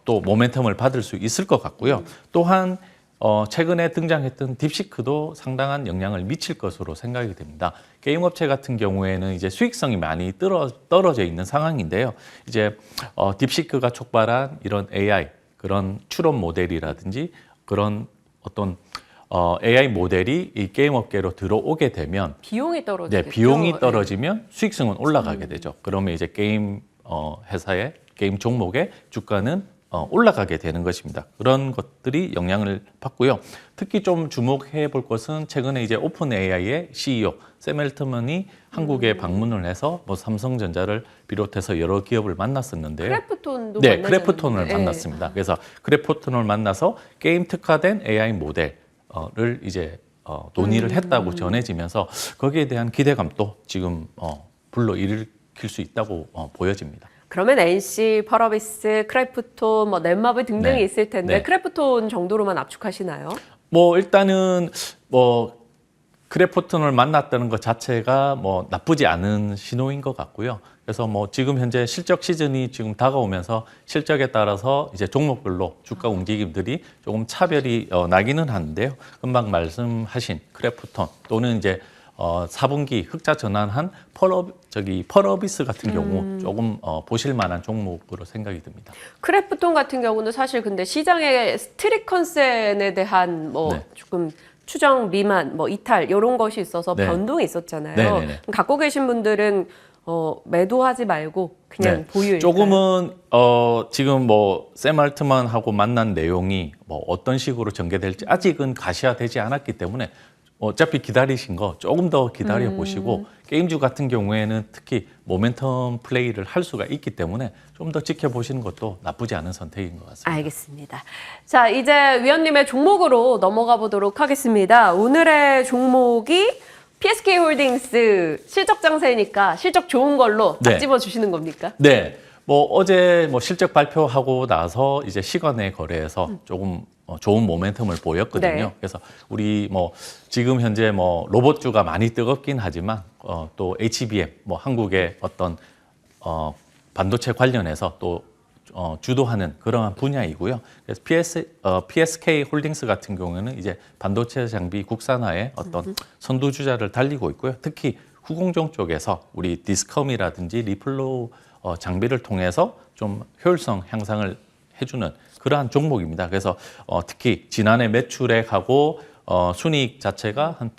또 모멘텀을 받을 수 있을 것 같고요. 또한 최근에 등장했던 딥시크도 상당한 영향을 미칠 것으로 생각이 됩니다. 게임 업체 같은 경우에는 이제 수익성이 많이 떨어져 있는 상황인데요. 이제 딥시크가 촉발한 이런 AI 그런 추론 모델이라든지 그런 어떤 AI 모델이 이 게임 업계로 들어오게 되면 비용이 떨어지겠죠. 네, 비용이 떨어지면 수익성은 올라가게 되죠. 그러면 이제 게임 회사의 게임 종목의 주가는 올라가게 되는 것입니다. 그런 것들이 영향을 받고요. 특히 좀 주목해 볼 것은 최근에 이제 오픈 AI의 CEO 샘 앨트먼이 한국에 방문을 해서 뭐 삼성전자를 비롯해서 여러 기업을 만났었는데요. 크래프톤도 네, 만나지 크래프톤을 않았나요? 만났습니다. 그래서 크래프톤을 만나서 게임 특화된 AI 모델을 이제 논의를 했다고 전해지면서 거기에 대한 기대감도 지금 불러일으킬 수 있다고 보여집니다. 그러면 NC, 펄어비스, 크래프톤, 뭐 넷마블 등등이 네. 있을 텐데 네. 크래프톤 정도로만 압축하시나요? 뭐 일단은 뭐 크래프톤을 만났다는 것 자체가 뭐 나쁘지 않은 신호인 것 같고요. 그래서 뭐 지금 현재 실적 시즌이 지금 다가오면서 실적에 따라서 이제 종목별로 주가 움직임들이 조금 차별이 나기는 하는데요. 금방 말씀하신 크래프톤 또는 이제 4분기 흑자 전환한 펄어비스 같은 경우 조금 보실 만한 종목으로 생각이 듭니다. 크래프톤 같은 경우는 사실 근데 시장의 스트릿 컨센에 대한 뭐 네. 조금 추정 미만, 뭐 이탈 이런 것이 있어서 네. 변동이 있었잖아요. 네네네. 갖고 계신 분들은 매도하지 말고 그냥 네. 보유일까요? 조금은 지금 뭐 샘 알트만하고 만난 내용이 뭐 어떤 식으로 전개될지 아직은 가시화되지 않았기 때문에 어차피 기다리신 거 조금 더 기다려 보시고 게임주 같은 경우에는 특히 모멘텀 플레이를 할 수가 있기 때문에 좀 더 지켜보시는 것도 나쁘지 않은 선택인 것 같습니다. 알겠습니다. 자, 이제 위원님의 종목으로 넘어가 보도록 하겠습니다. 오늘의 종목이 PSK홀딩스 실적 장세니까 실적 좋은 걸로 딱 네. 집어주시는 겁니까? 네, 뭐 어제 뭐 실적 발표하고 나서 이제 시간의 거래에서 조금 좋은 모멘텀을 보였거든요. 네. 그래서 우리 뭐 지금 현재 뭐 로봇주가 많이 뜨겁긴 하지만 또 HBM 뭐 한국의 어떤 반도체 관련해서 또 주도하는 그러한 분야이고요. 그래서 PSK 홀딩스 같은 경우에는 이제 반도체 장비 국산화의 어떤 선두주자를 달리고 있고요. 특히 후공정 쪽에서 우리 디스컴이라든지 리플로 장비를 통해서 좀 효율성 향상을 해주는 그러한 종목입니다. 그래서 특히 지난해 매출액하고 순이익 자체가 한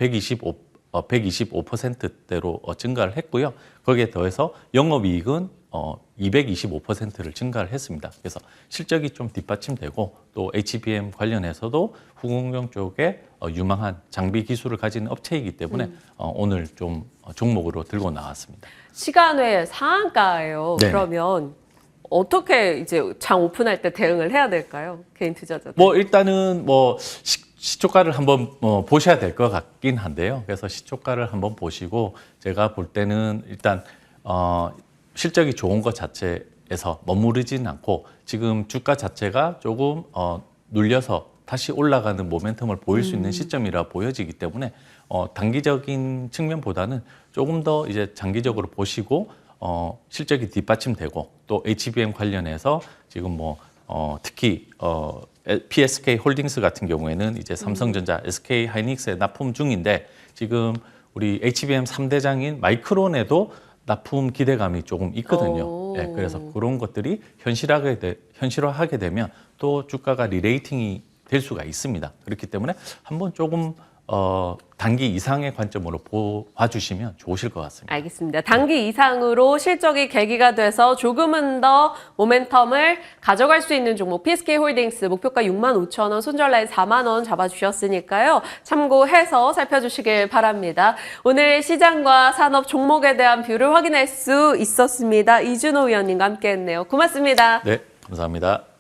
125%대로 증가를 했고요. 거기에 더해서 영업이익은 225%를 증가를 했습니다. 그래서 실적이 좀 뒷받침되고 또 HBM 관련해서도 후공정 쪽에 유망한 장비 기술을 가진 업체이기 때문에 오늘 좀 종목으로 들고 나왔습니다. 시간외 상한가예요. 네네. 그러면 어떻게 이제 장 오픈할 때 대응을 해야 될까요? 개인 투자자들. 뭐 일단은 뭐 시초가를 한번 보셔야 될 것 같긴 한데요. 그래서 시초가를 한번 보시고 제가 볼 때는 일단 실적이 좋은 것 자체에서 머무르진 않고 지금 주가 자체가 조금 눌려서 다시 올라가는 모멘텀을 보일 수 있는 시점이라 보여지기 때문에 단기적인 측면보다는 조금 더 이제 장기적으로 보시고 실적이 뒷받침되고 또 HBM 관련해서 지금 뭐 특히 PSK 홀딩스 같은 경우에는 이제 삼성전자, SK 하이닉스에 납품 중인데 지금 우리 HBM 3대장인 마이크론에도 납품 기대감이 조금 있거든요. 예, 그래서 그런 것들이 현실화하게 되면 또 주가가 리레이팅이 될 수가 있습니다. 그렇기 때문에 한번 조금 단기 이상의 관점으로 봐주시면 좋으실 것 같습니다. 알겠습니다. 단기 이상으로 실적이 계기가 돼서 조금은 더 모멘텀을 가져갈 수 있는 종목 PSK 홀딩스 목표가 65,000원, 손절라인 4만원 잡아주셨으니까요. 참고해서 살펴주시길 바랍니다. 오늘 시장과 산업 종목에 대한 뷰를 확인할 수 있었습니다. 이준호 위원님과 함께했네요. 고맙습니다. 네, 감사합니다.